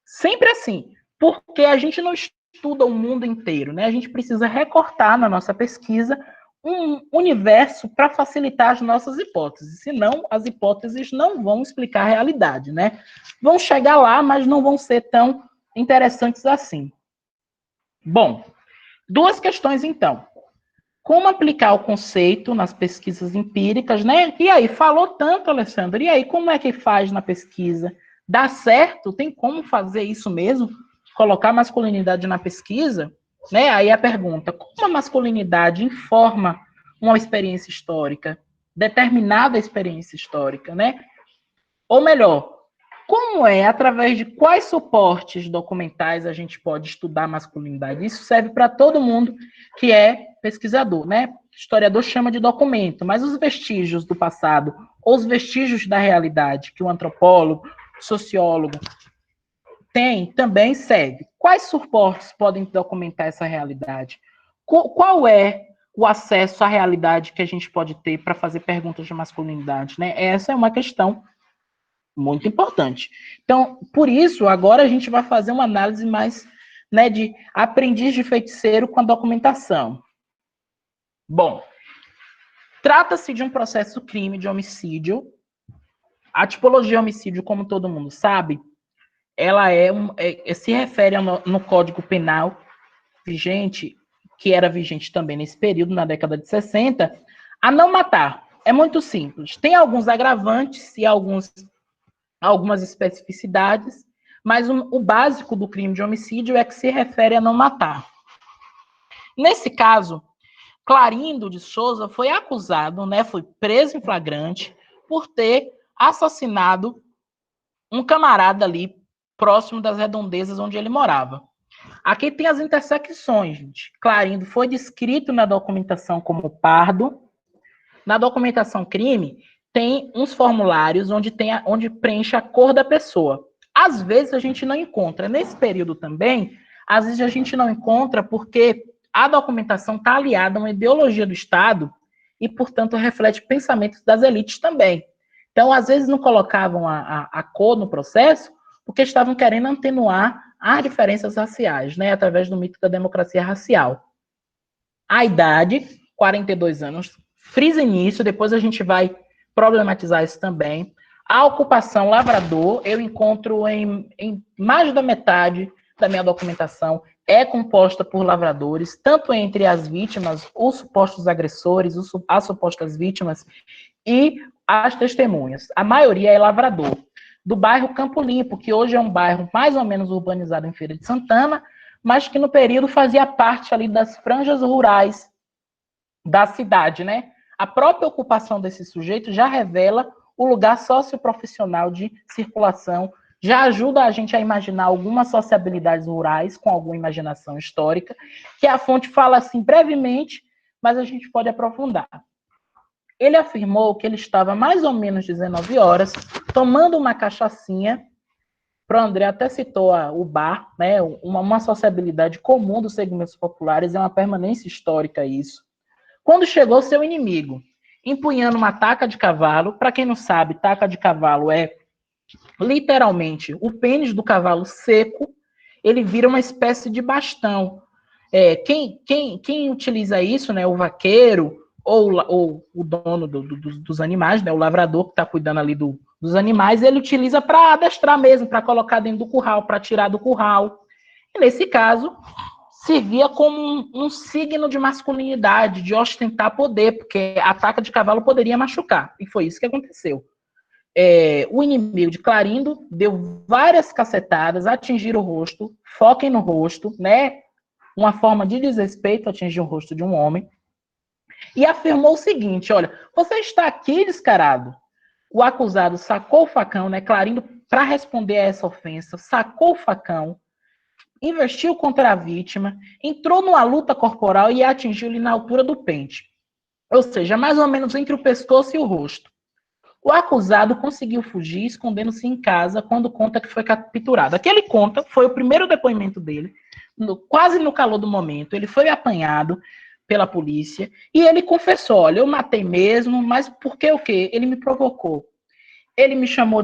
Sempre assim, porque a gente não estuda o mundo inteiro, né? A gente precisa recortar na nossa pesquisa um universo para facilitar as nossas hipóteses, senão as hipóteses não vão explicar a realidade, né? Vão chegar lá, mas não vão ser tão interessantes assim. Bom, duas questões então. Como aplicar o conceito nas pesquisas empíricas, né? E aí, falou tanto, Alessandro, e aí, como é que faz na pesquisa? Dá certo? Tem como fazer isso mesmo? Colocar masculinidade na pesquisa? Né? Aí a pergunta, como a masculinidade informa uma experiência histórica, determinada experiência histórica, né? Ou melhor, como através de quais suportes documentais a gente pode estudar a masculinidade? Isso serve para todo mundo que é pesquisador, né? Historiador chama de documento, mas os vestígios do passado, ou os vestígios da realidade que o antropólogo, o sociólogo tem, também serve. Quais suportes podem documentar essa realidade? Qual é o acesso à realidade que a gente pode ter para fazer perguntas de masculinidade, né? Essa é uma questão muito importante. Então, por isso, agora a gente vai fazer uma análise mais, né, de aprendiz de feiticeiro com a documentação. Bom, trata-se de um processo crime de homicídio. A tipologia homicídio, como todo mundo sabe, ela se refere no Código Penal vigente, que era vigente também nesse período, na década de 60, a não matar. É muito simples. Tem alguns agravantes e algumas especificidades, mas o básico do crime de homicídio é que se refere a não matar. Nesse caso, Clarindo de Souza foi acusado, né, foi preso em flagrante por ter assassinado um camarada ali próximo das redondezas onde ele morava. Aqui tem as intersecções, gente. Clarindo foi descrito na documentação como pardo. Na documentação crime, tem uns formulários onde preenche a cor da pessoa. Às vezes a gente não encontra. Nesse período também, às vezes a gente não encontra porque a documentação está aliada a uma ideologia do Estado e, portanto, reflete pensamentos das elites também. Então, às vezes não colocavam a cor no processo porque estavam querendo atenuar as diferenças raciais, né, através do mito da democracia racial. A idade, 42 anos, frisa nisso, depois a gente vai problematizar isso também. A ocupação lavrador, eu encontro em mais da metade da minha documentação. é composta por lavradores, tanto entre as vítimas, os supostos agressores, as supostas vítimas e as testemunhas. A maioria é lavrador. Do bairro Campo Limpo, que hoje é um bairro mais ou menos urbanizado em Feira de Santana, mas que no período fazia parte ali das franjas rurais da cidade, né? A própria ocupação desse sujeito já revela o lugar socioprofissional de circulação, já ajuda a gente a imaginar algumas sociabilidades rurais com alguma imaginação histórica, que a fonte fala assim brevemente, mas a gente pode aprofundar. Ele afirmou que ele estava mais ou menos 19 horas tomando uma cachaçinha. Para o André até citou o bar, né? Uma sociabilidade comum dos segmentos populares, é uma permanência histórica isso. Quando chegou seu inimigo, empunhando uma taca de cavalo. Para quem não sabe, taca de cavalo é literalmente o pênis do cavalo seco, ele vira uma espécie de bastão. Quem utiliza isso, né, o vaqueiro ou o dono dos animais, né, o lavrador que está cuidando ali dos animais, ele utiliza para adestrar mesmo, para colocar dentro do curral, para tirar do curral. E nesse caso, servia como um signo de masculinidade, de ostentar poder, porque a taca de cavalo poderia machucar. E foi isso que aconteceu. O inimigo de Clarindo deu várias cacetadas, atingiram o rosto, foquem no rosto, né? Uma forma de desrespeito atingir o rosto de um homem. E afirmou o seguinte: olha, você está aqui descarado. O acusado sacou o facão, né? Clarindo, para responder a essa ofensa, sacou o facão, investiu contra a vítima, entrou numa luta corporal e atingiu-lhe na altura do pente. Ou seja, mais ou menos entre o pescoço e o rosto. O acusado conseguiu fugir, escondendo-se em casa, quando conta que foi capturado. Aquele conta, foi o primeiro depoimento dele, quase no calor do momento. Ele foi apanhado pela polícia e ele confessou: olha, eu matei mesmo, mas por que o quê? Ele me provocou. Ele me chamou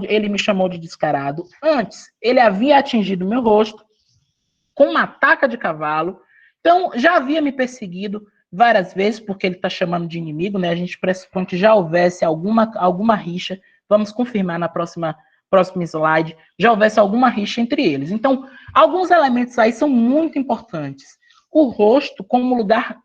de descarado. Antes, ele havia atingido meu rosto com uma taca de cavalo. Então, já havia me perseguido várias vezes, porque ele está chamando de inimigo, né? A gente pressupõe que já houvesse alguma rixa. Vamos confirmar na próxima slide. Já houvesse alguma rixa entre eles. Então, alguns elementos aí são muito importantes. O rosto como lugar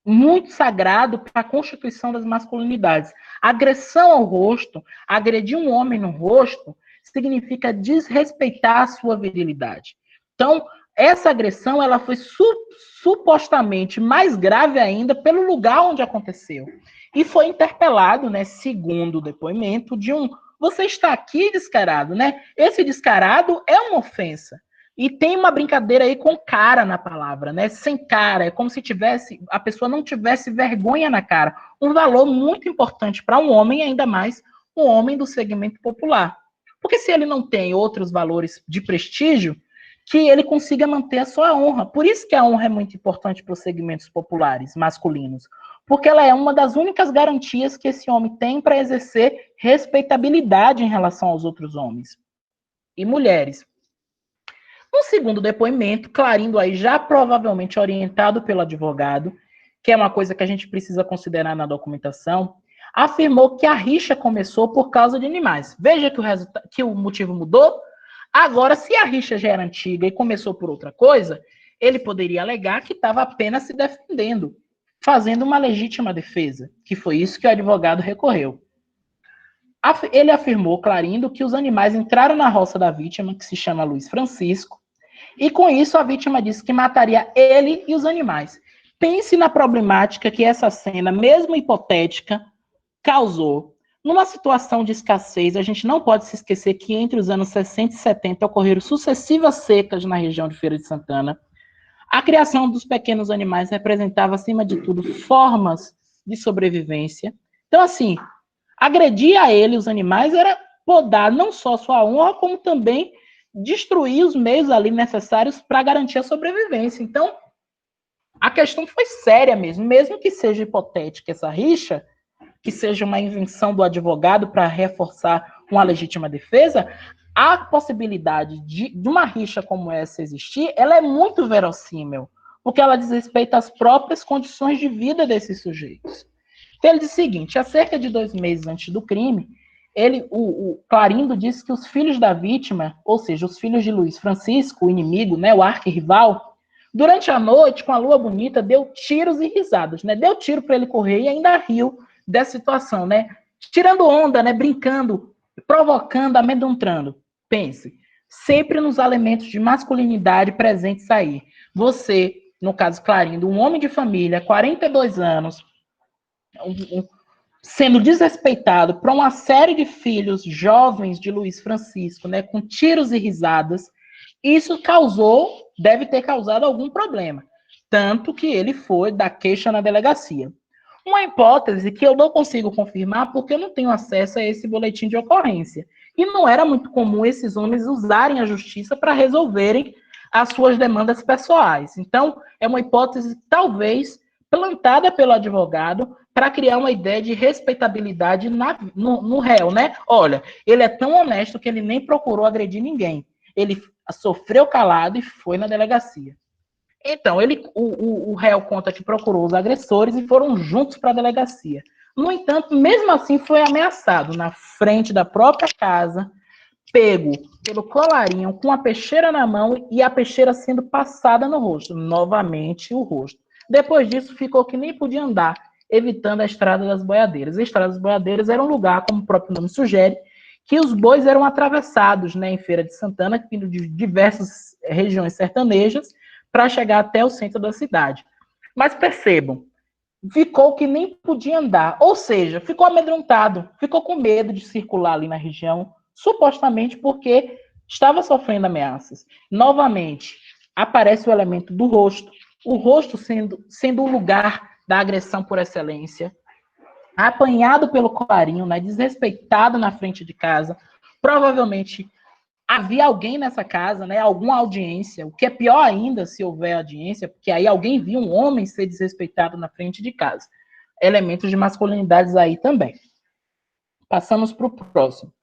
muito sagrado para a constituição das masculinidades. Agressão ao rosto, agredir um homem no rosto, significa desrespeitar a sua virilidade. Então, essa agressão ela foi supostamente mais grave ainda pelo lugar onde aconteceu. E foi interpelado, né, segundo o depoimento, de você está aqui descarado, né? Esse descarado é uma ofensa. E tem uma brincadeira aí com cara na palavra, né? Sem cara, é como se a pessoa não tivesse vergonha na cara. Um valor muito importante para um homem, ainda mais um homem do segmento popular. Porque se ele não tem outros valores de prestígio, que ele consiga manter a sua honra. Por isso que a honra é muito importante para os segmentos populares, masculinos. Porque ela é uma das únicas garantias que esse homem tem para exercer respeitabilidade em relação aos outros homens e mulheres. No segundo depoimento, Clarindo aí já provavelmente orientado pelo advogado, que é uma coisa que a gente precisa considerar na documentação, afirmou que a rixa começou por causa de animais. Veja que o motivo mudou. Agora, se a rixa já era antiga e começou por outra coisa, ele poderia alegar que estava apenas se defendendo, fazendo uma legítima defesa, que foi isso que o advogado recorreu. Ele afirmou, Clarindo, que os animais entraram na roça da vítima, que se chama Luiz Francisco, e com isso a vítima disse que mataria ele e os animais. Pense na problemática que essa cena, mesmo hipotética, causou. Numa situação de escassez, a gente não pode se esquecer que entre os anos 60 e 70 ocorreram sucessivas secas na região de Feira de Santana. A criação dos pequenos animais representava, acima de tudo, formas de sobrevivência. Então, assim, agredir a ele, os animais, era podar não só sua honra, como também destruir os meios ali necessários para garantir a sobrevivência. Então, a questão foi séria mesmo que seja hipotética essa rixa, que seja uma invenção do advogado para reforçar uma legítima defesa, a possibilidade de uma rixa como essa existir, ela é muito verossímil, porque ela diz respeito às próprias condições de vida desses sujeitos. Então, ele diz o seguinte: há cerca de 2 meses antes do crime, o Clarindo disse que os filhos da vítima, ou seja, os filhos de Luiz Francisco, o inimigo, né, o arquirrival, Durante a noite, com a lua bonita, deu tiros e risadas, né? Deu tiro para ele correr e ainda riu dessa situação, né? Tirando onda, né? Brincando, provocando, amedrontando. Pense, sempre nos elementos de masculinidade presentes aí. Você, no caso Clarindo, um homem de família, 42 anos, sendo desrespeitado por uma série de filhos jovens de Luiz Francisco, né, com tiros e risadas, isso deve ter causado algum problema. Tanto que ele foi dar queixa na delegacia. Uma hipótese que eu não consigo confirmar porque eu não tenho acesso a esse boletim de ocorrência. E não era muito comum esses homens usarem a justiça para resolverem as suas demandas pessoais. Então, é uma hipótese, talvez, plantada pelo advogado para criar uma ideia de respeitabilidade no réu, né? Olha, ele é tão honesto que ele nem procurou agredir ninguém. Ele sofreu calado e foi na delegacia. Então, o réu conta que procurou os agressores e foram juntos para a delegacia. No entanto, mesmo assim, foi ameaçado na frente da própria casa, pego pelo colarinho com a peixeira na mão e a peixeira sendo passada no rosto. Novamente, o rosto. Depois disso, ficou que nem podia andar, evitando a Estrada das Boiadeiras. A Estrada das Boiadeiras era um lugar, como o próprio nome sugere, que os bois eram atravessados, né, em Feira de Santana, vindo de diversas regiões sertanejas, para chegar até o centro da cidade. Mas percebam, ficou que nem podia andar, ou seja, ficou amedrontado, ficou com medo de circular ali na região, supostamente porque estava sofrendo ameaças. Novamente, aparece o elemento do rosto, o rosto sendo o lugar da agressão por excelência, apanhado pelo colarinho, né, desrespeitado na frente de casa, provavelmente havia alguém nessa casa, né, alguma audiência, o que é pior ainda se houver audiência, porque aí alguém viu um homem ser desrespeitado na frente de casa. Elementos de masculinidades aí também. Passamos para o próximo.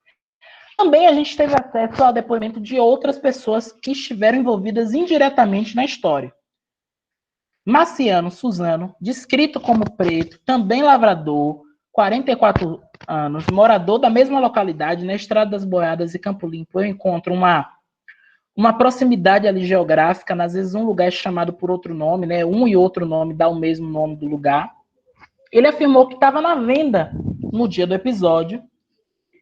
Também a gente teve acesso ao depoimento de outras pessoas que estiveram envolvidas indiretamente na história. Marciano Suzano, descrito como preto, também lavrador, 44 anos, morador da mesma localidade, na Estrada das Boiadas e Campo Limpo. Eu encontro uma proximidade ali geográfica, às vezes um lugar é chamado por outro nome, né? Um e outro nome dá o mesmo nome do lugar. Ele afirmou que estava na venda no dia do episódio,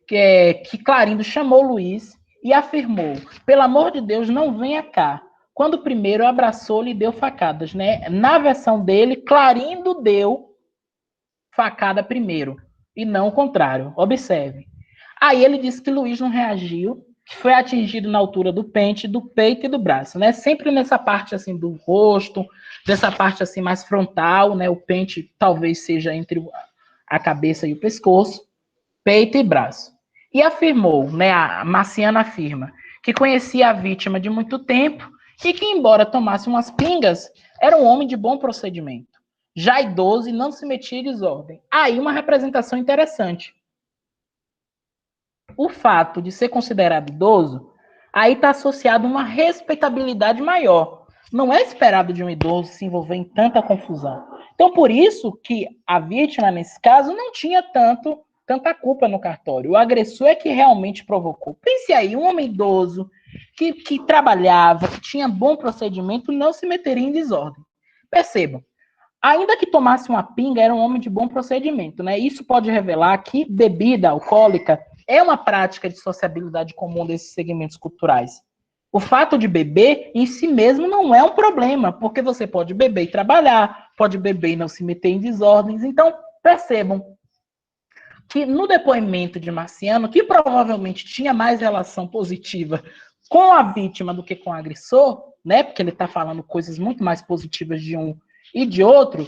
que Clarindo chamou Luiz e afirmou: pelo amor de Deus, não venha cá. Quando primeiro abraçou-lhe e deu facadas, né? Na versão dele, Clarindo deu facada primeiro, e não o contrário. Observe. Aí ele disse que Luiz não reagiu, que foi atingido na altura do pente, do peito e do braço, né? Sempre nessa parte assim do rosto, dessa parte assim mais frontal, né? O pente talvez seja entre a cabeça e o pescoço, peito e braço. E afirmou, né? A Marciana afirma que conhecia a vítima de muito tempo e que, embora tomasse umas pingas, era um homem de bom procedimento. Já idoso e não se metia em desordem. Aí uma representação interessante. O fato de ser considerado idoso, aí está associado a uma respeitabilidade maior. Não é esperado de um idoso se envolver em tanta confusão. Então, por isso que a vítima, nesse caso, não tinha tanta culpa no cartório. O agressor é que realmente provocou. Pense aí, um homem idoso que trabalhava, que tinha bom procedimento, não se meteria em desordem. Percebam, ainda que tomasse uma pinga, era um homem de bom procedimento, né? Isso pode revelar que bebida alcoólica é uma prática de sociabilidade comum desses segmentos culturais. O fato de beber em si mesmo não é um problema, porque você pode beber e trabalhar, pode beber e não se meter em desordens. Então, percebam que no depoimento de Marciano, que provavelmente tinha mais relação positiva com a vítima do que com o agressor, né? Porque ele está falando coisas muito mais positivas de um e de outro,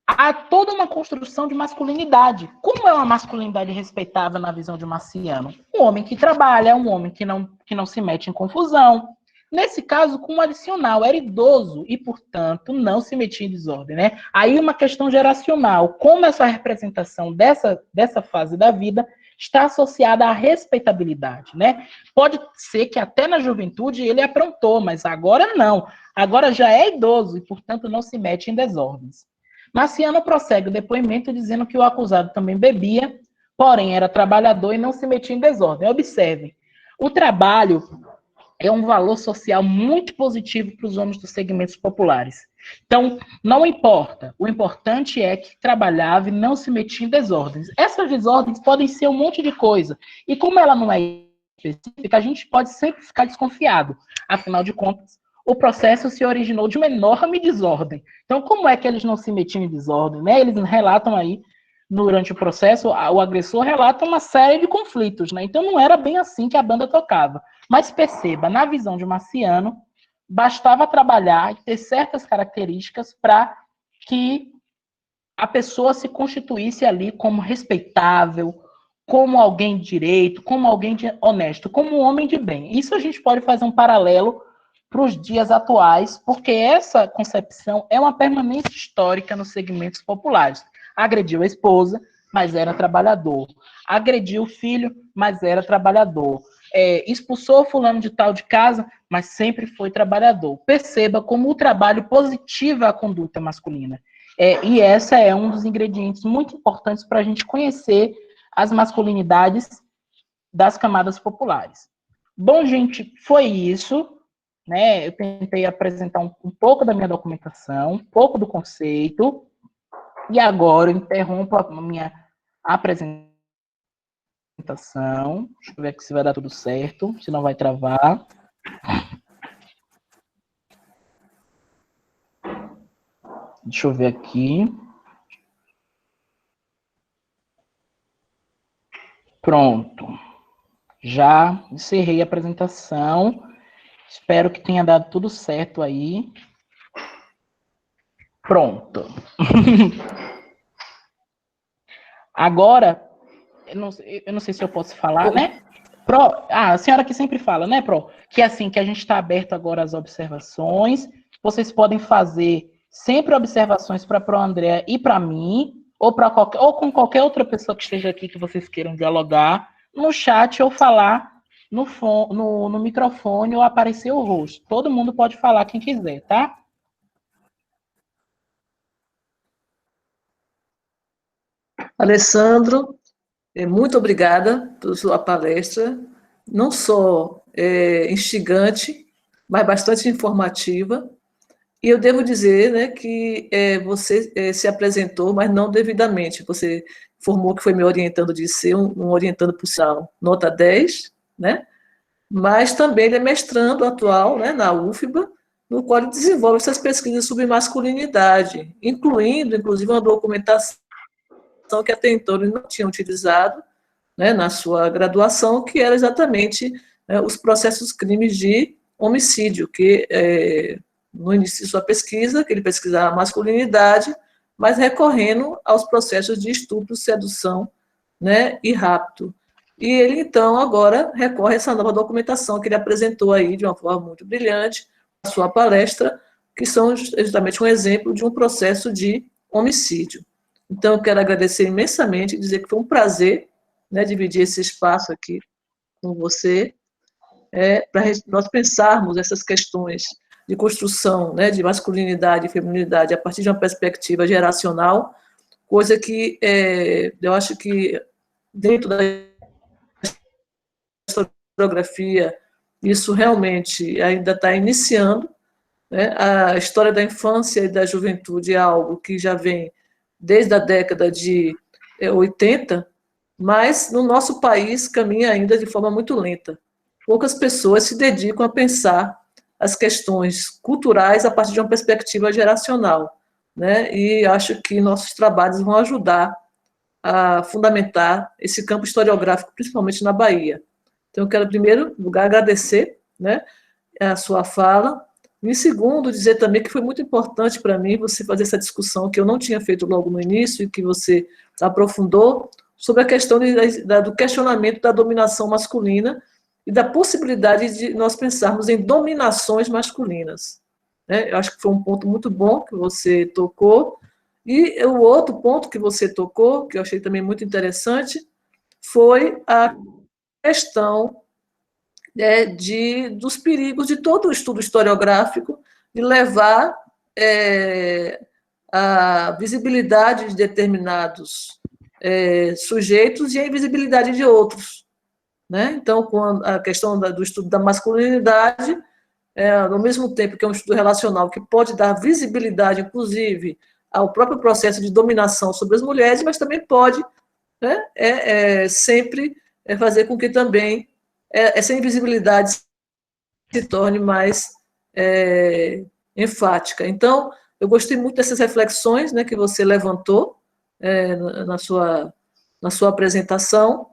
há toda uma construção de masculinidade. Como é uma masculinidade respeitável na visão de Marciano? Um homem que trabalha, um homem que não se mete em confusão. Nesse caso, com um adicional, era idoso e, portanto, não se metia em desordem, né? Aí uma questão geracional, como essa representação dessa fase da vida está associada à respeitabilidade, né? Pode ser que até na juventude ele aprontou, mas agora não. Agora já é idoso e, portanto, não se mete em desordens. Marciano prossegue o depoimento dizendo que o acusado também bebia, porém era trabalhador e não se metia em desordem. Observe, o trabalho é um valor social muito positivo para os homens dos segmentos populares. Então, não importa. O importante é que trabalhava e não se metia em desordens. Essas desordens podem ser um monte de coisa. E como ela não é específica, a gente pode sempre ficar desconfiado. Afinal de contas, o processo se originou de uma enorme desordem. Então, como é que eles não se metiam em desordem? Né? Eles relatam aí, durante o processo, o agressor relata uma série de conflitos. Né? Então, não era bem assim que a banda tocava. Mas perceba, na visão de Marciano, bastava trabalhar e ter certas características para que a pessoa se constituísse ali como respeitável, como alguém de direito, como alguém honesto, como um homem de bem. Isso a gente pode fazer um paralelo para os dias atuais, porque essa concepção é uma permanência histórica nos segmentos populares. Agrediu a esposa, mas era trabalhador. Agrediu o filho, mas era trabalhador. Expulsou fulano de tal de casa, mas sempre foi trabalhador. Perceba como o trabalho positiva a conduta masculina. E essa é um dos ingredientes muito importantes para a gente conhecer as masculinidades das camadas populares. Bom, gente, foi isso. Né? Eu tentei apresentar um pouco da minha documentação, um pouco do conceito, e agora eu interrompo a minha apresentação. Deixa eu ver aqui se vai dar tudo certo, se não vai travar. Deixa eu ver aqui. Pronto. Já encerrei a apresentação. Espero que tenha dado tudo certo aí. Pronto. Agora, eu não sei se eu posso falar, né? A senhora que sempre fala, né, Pro? Que assim, que a gente está aberto agora às observações. Vocês podem fazer sempre observações para Pro André e para mim, ou com qualquer outra pessoa que esteja aqui que vocês queiram dialogar, no chat ou falar no microfone ou aparecer o rosto. Todo mundo pode falar quem quiser, tá? Alessandro, muito obrigada pela sua palestra, não só instigante, mas bastante informativa. E eu devo dizer, né, que você se apresentou, mas não devidamente. Você informou que foi me orientando de ser um orientando por sinal nota 10, né? Mas também ele é mestrando atual, né, na UFBA, no qual ele desenvolve essas pesquisas sobre masculinidade, inclusive, uma documentação que até então ele não tinha utilizado, né, na sua graduação, que era exatamente os processos crimes de homicídio, que no início de sua pesquisa, que ele pesquisava a masculinidade, mas recorrendo aos processos de estupro, sedução, né, e rapto. E ele, então, agora recorre a essa nova documentação que ele apresentou aí de uma forma muito brilhante, na sua palestra, que são justamente um exemplo de um processo de homicídio. Então, eu quero agradecer imensamente e dizer que foi um prazer, né, dividir esse espaço aqui com você, para nós pensarmos essas questões de construção, né, de masculinidade e feminilidade a partir de uma perspectiva geracional, coisa que eu acho que dentro da historiografia isso realmente ainda está iniciando, né? A história da infância e da juventude é algo que já vem desde a década de 80, mas no nosso país caminha ainda de forma muito lenta. Poucas pessoas se dedicam a pensar as questões culturais a partir de uma perspectiva geracional, né? E acho que nossos trabalhos vão ajudar a fundamentar esse campo historiográfico, principalmente na Bahia. Então, eu quero, em primeiro lugar, agradecer, né, a sua fala, e, em segundo, dizer também que foi muito importante para mim você fazer essa discussão que eu não tinha feito logo no início e que você aprofundou sobre a questão do questionamento da dominação masculina e da possibilidade de nós pensarmos em dominações masculinas, né? Eu acho que foi um ponto muito bom que você tocou. E o outro ponto que você tocou, que eu achei também muito interessante, foi a questão dos perigos de todo o estudo historiográfico de levar a visibilidade de determinados sujeitos e a invisibilidade de outros. né? Então, quando a questão do estudo da masculinidade, ao mesmo tempo que é um estudo relacional que pode dar visibilidade, inclusive, ao próprio processo de dominação sobre as mulheres, mas também pode, né, sempre fazer com que também essa invisibilidade se torne mais enfática. Então, eu gostei muito dessas reflexões, né, que você levantou na sua apresentação,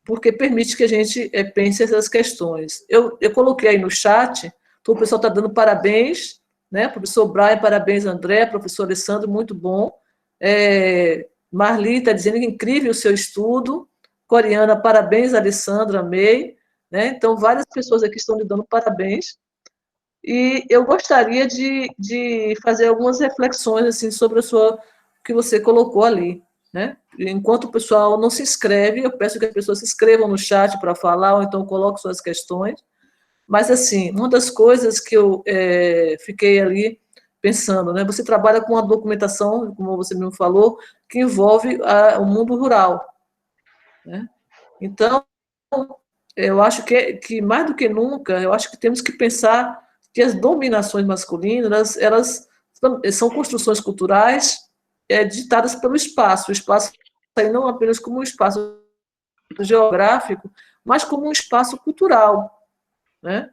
porque permite que a gente pense essas questões. Eu coloquei aí no chat, então o pessoal está dando parabéns, né? Professor Brian, parabéns, André, professor Alessandro, muito bom. Marli está dizendo que incrível o seu estudo. Coriana, parabéns, Alessandro, amei. Né? Então, várias pessoas aqui estão lhe dando parabéns. E eu gostaria de fazer algumas reflexões assim, sobre o que você colocou ali. Né? Enquanto o pessoal não se inscreve, eu peço que as pessoas se inscrevam no chat para falar, ou então coloquem suas questões. Mas, assim, uma das coisas que eu fiquei ali pensando, né? Você trabalha com uma documentação, como você mesmo falou, que envolve o mundo rural. Né? Então, eu acho que, mais do que nunca, eu acho que temos que pensar que as dominações masculinas, elas são construções culturais ditadas pelo espaço. O espaço aí não apenas como um espaço geográfico, mas como um espaço cultural. Né?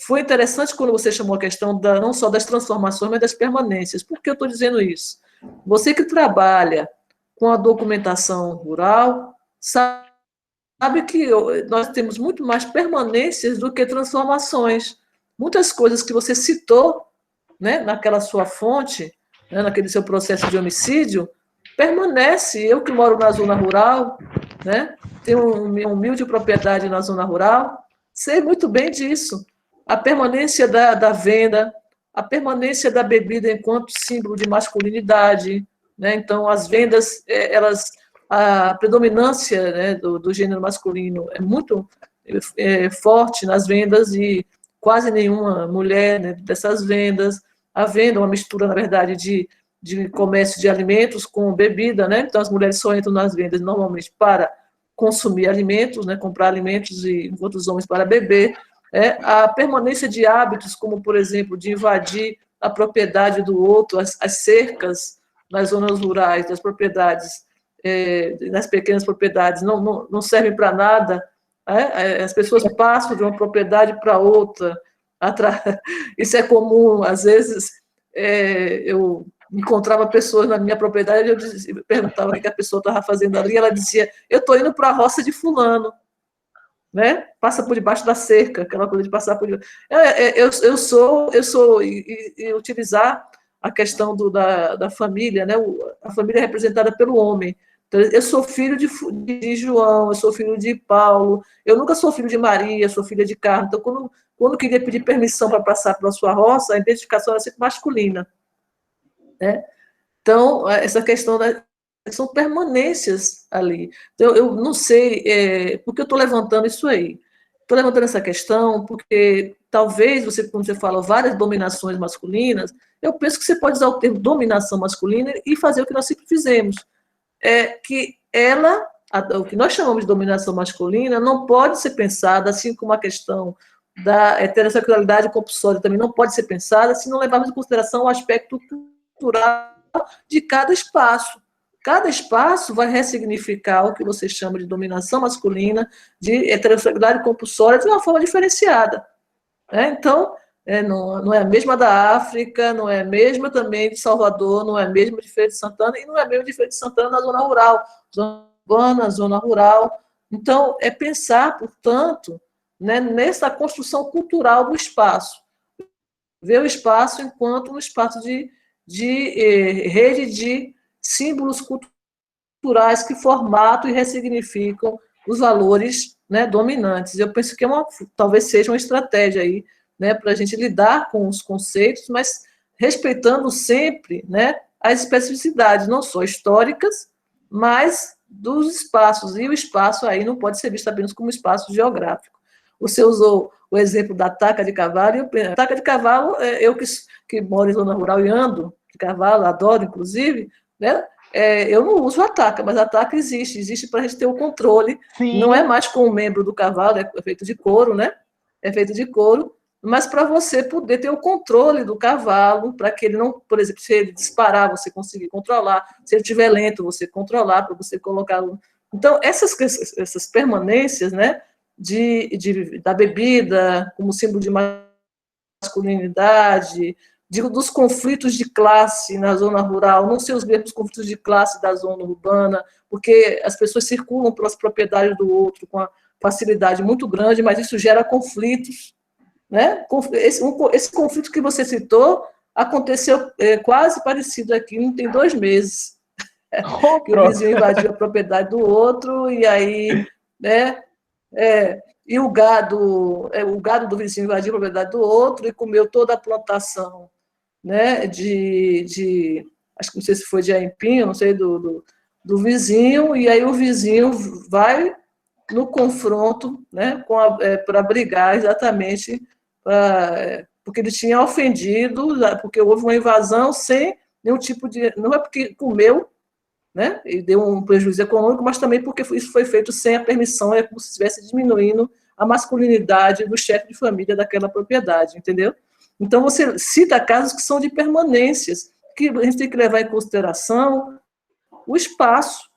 Foi interessante quando você chamou a questão não só das transformações, mas das permanências. Por que eu estou dizendo isso? Você que trabalha com a documentação rural, sabe que nós temos muito mais permanências do que transformações. Muitas coisas que você citou, né, naquela sua fonte, né, naquele seu processo de homicídio, permanece. Eu que moro na zona rural, né, tenho uma humilde propriedade na zona rural, sei muito bem disso. A permanência da venda, a permanência da bebida enquanto símbolo de masculinidade, né? Então, as vendas, a predominância, né, do gênero masculino é muito forte nas vendas e quase nenhuma mulher, né, dessas vendas. A venda é uma mistura, na verdade, de comércio de alimentos com bebida, né? Então, as mulheres só entram nas vendas normalmente para consumir alimentos, né, comprar alimentos, e enquanto os homens para beber. A permanência de hábitos, como, por exemplo, de invadir a propriedade do outro, as cercas nas zonas rurais, das propriedades, nas pequenas propriedades, não servem para nada. As pessoas passam de uma propriedade para outra. Isso é comum, às vezes, eu encontrava pessoas na minha propriedade, eu perguntava o que a pessoa estava fazendo ali, ela dizia, eu estou indo para a roça de fulano, né? Passa por debaixo da cerca, aquela coisa de passar por... e utilizar a questão da família, né? A família é representada pelo homem. Então, eu sou filho de João, eu sou filho de Paulo, eu nunca sou filho de Maria, sou filha de Carlos. Então, quando eu queria pedir permissão para passar pela sua roça, a identificação era sempre masculina. Né? Então, essa questão são permanências ali. Então, eu não sei por que eu estou levantando isso aí. Estou levantando essa questão porque talvez quando você fala várias dominações masculinas, eu penso que você pode usar o termo dominação masculina e fazer o que nós sempre fizemos. Que o que nós chamamos de dominação masculina não pode ser pensada, assim como a questão da heterossexualidade compulsória também não pode ser pensada se não levarmos em consideração o aspecto cultural de cada espaço. Cada espaço vai ressignificar o que você chama de dominação masculina, de heterossexualidade compulsória, de uma forma diferenciada. Então, não é a mesma da África, não é a mesma também de Salvador, não é a mesma de Feira de Santana, e não é a mesma de Feira de Santana na zona rural, zona urbana, zona rural. Então, é pensar, portanto, né, nessa construção cultural do espaço. Ver o espaço enquanto um espaço de rede de símbolos culturais que formatam e ressignificam os valores, né, dominantes. Eu penso que talvez seja uma estratégia aí, né, para a gente lidar com os conceitos, mas respeitando sempre, né, as especificidades, não só históricas, mas dos espaços. E o espaço aí não pode ser visto apenas como espaço geográfico. Você usou o exemplo da taca de cavalo, a taca de cavalo, eu que moro em zona rural e ando de cavalo, adoro, inclusive, né? eu não uso a taca, mas a taca existe para a gente ter o controle. Sim. Não é mais com o membro do cavalo, é feito de couro, né? É feito de couro, mas para você poder ter o controle do cavalo, para que ele não, por exemplo, se ele disparar, você conseguir controlar, se ele estiver lento, você controlar, para você colocá-lo. Então, essas permanências, né, da bebida, como símbolo de masculinidade, digo, dos conflitos de classe na zona rural, não ser os mesmos conflitos de classe da zona urbana, porque as pessoas circulam pelas propriedades do outro com uma facilidade muito grande, mas isso gera conflitos, né? Esse conflito que você citou aconteceu quase parecido aqui, não tem 2 meses, que o vizinho invadiu a propriedade do outro, e aí, né, e o gado do vizinho invadiu a propriedade do outro e comeu toda a plantação, né, acho que não sei se foi de aipim, não sei, do vizinho, e aí o vizinho vai no confronto, né, para brigar exatamente, porque ele tinha ofendido, porque houve uma invasão sem nenhum tipo de... Não é porque comeu, né, e deu um prejuízo econômico, mas também porque isso foi feito sem a permissão, é como se estivesse diminuindo a masculinidade do chefe de família daquela propriedade, entendeu? Então, você cita casos que são de permanências, que a gente tem que levar em consideração o espaço,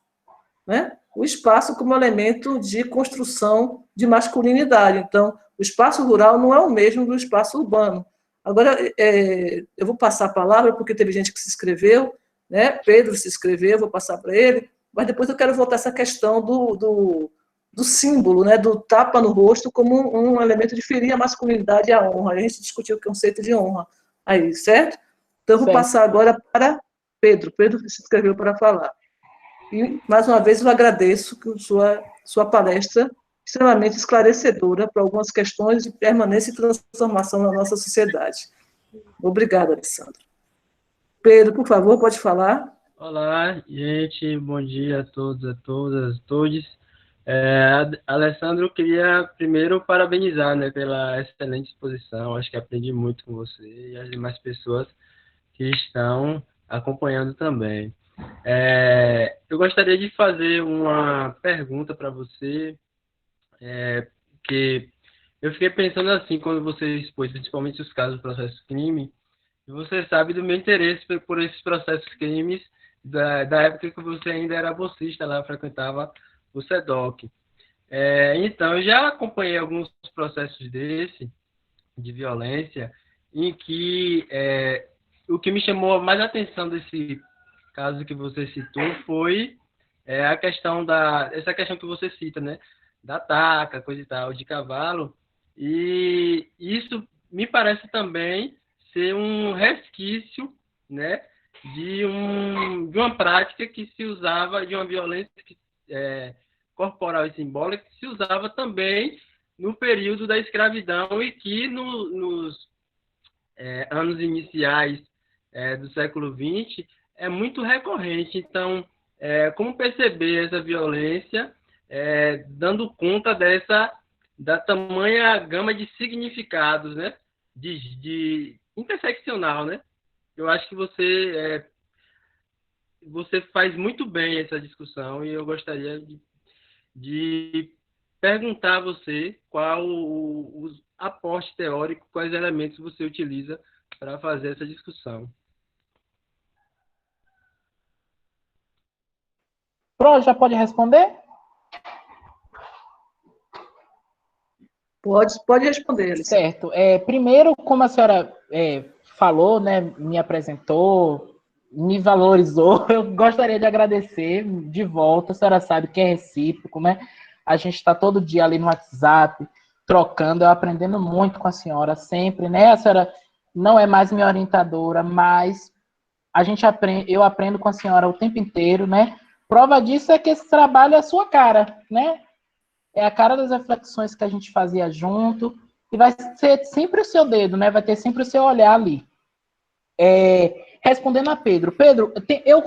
né? O espaço como elemento de construção de masculinidade. Então, o espaço rural não é o mesmo do espaço urbano. Agora, eu vou passar a palavra, porque teve gente que se inscreveu, né? Pedro se inscreveu, vou passar para ele, mas depois eu quero voltar a essa questão do símbolo, né? Do tapa no rosto como um elemento de ferir a masculinidade e a honra. A gente discutiu o conceito de honra aí, certo? Então, eu vou passar agora para Pedro. Pedro se inscreveu para falar. E, mais uma vez, eu agradeço sua palestra extremamente esclarecedora para algumas questões de permanência e transformação na nossa sociedade. Obrigada, Alessandro. Pedro, por favor, pode falar. Olá, gente, bom dia a todos, a todas, a todos. Alessandro, eu queria primeiro parabenizar, né, pela excelente exposição. Acho que aprendi muito com você e as demais pessoas que estão acompanhando também. Eu gostaria de fazer uma pergunta para você, que eu fiquei pensando assim, quando você expôs principalmente os casos do processo crime, e você sabe do meu interesse por esses processos crimes da época que você ainda era bolsista lá, frequentava o SEDOC. Então, eu já acompanhei alguns processos de violência, em que o que me chamou mais a atenção desse caso que você citou foi a questão essa questão que você cita, né? Da taca, coisa e tal, de cavalo. E isso me parece também ser um resquício, né? De uma prática que se usava, de uma violência corporal e simbólica, que se usava também no período da escravidão e que nos anos iniciais do século XX é muito recorrente. Então, como perceber essa violência dando conta da tamanha gama de significados, né? De interseccional, né? Eu acho que você faz muito bem essa discussão e eu gostaria de perguntar a você qual o aporte teórico, quais elementos você utiliza para fazer essa discussão. Pro, já pode responder? Pode responder, Alessandro. Certo. Primeiro, como a senhora falou, né, me apresentou, me valorizou, eu gostaria de agradecer de volta. A senhora sabe que é recíproco, né? A gente está todo dia ali no WhatsApp, trocando, eu aprendendo muito com a senhora sempre, né? A senhora não é mais minha orientadora, mas eu aprendo com a senhora o tempo inteiro, né? Prova disso é que esse trabalho é a sua cara, né? É a cara das reflexões que a gente fazia junto, e vai ser sempre o seu dedo, né? Vai ter sempre o seu olhar ali. Respondendo a Pedro. Pedro,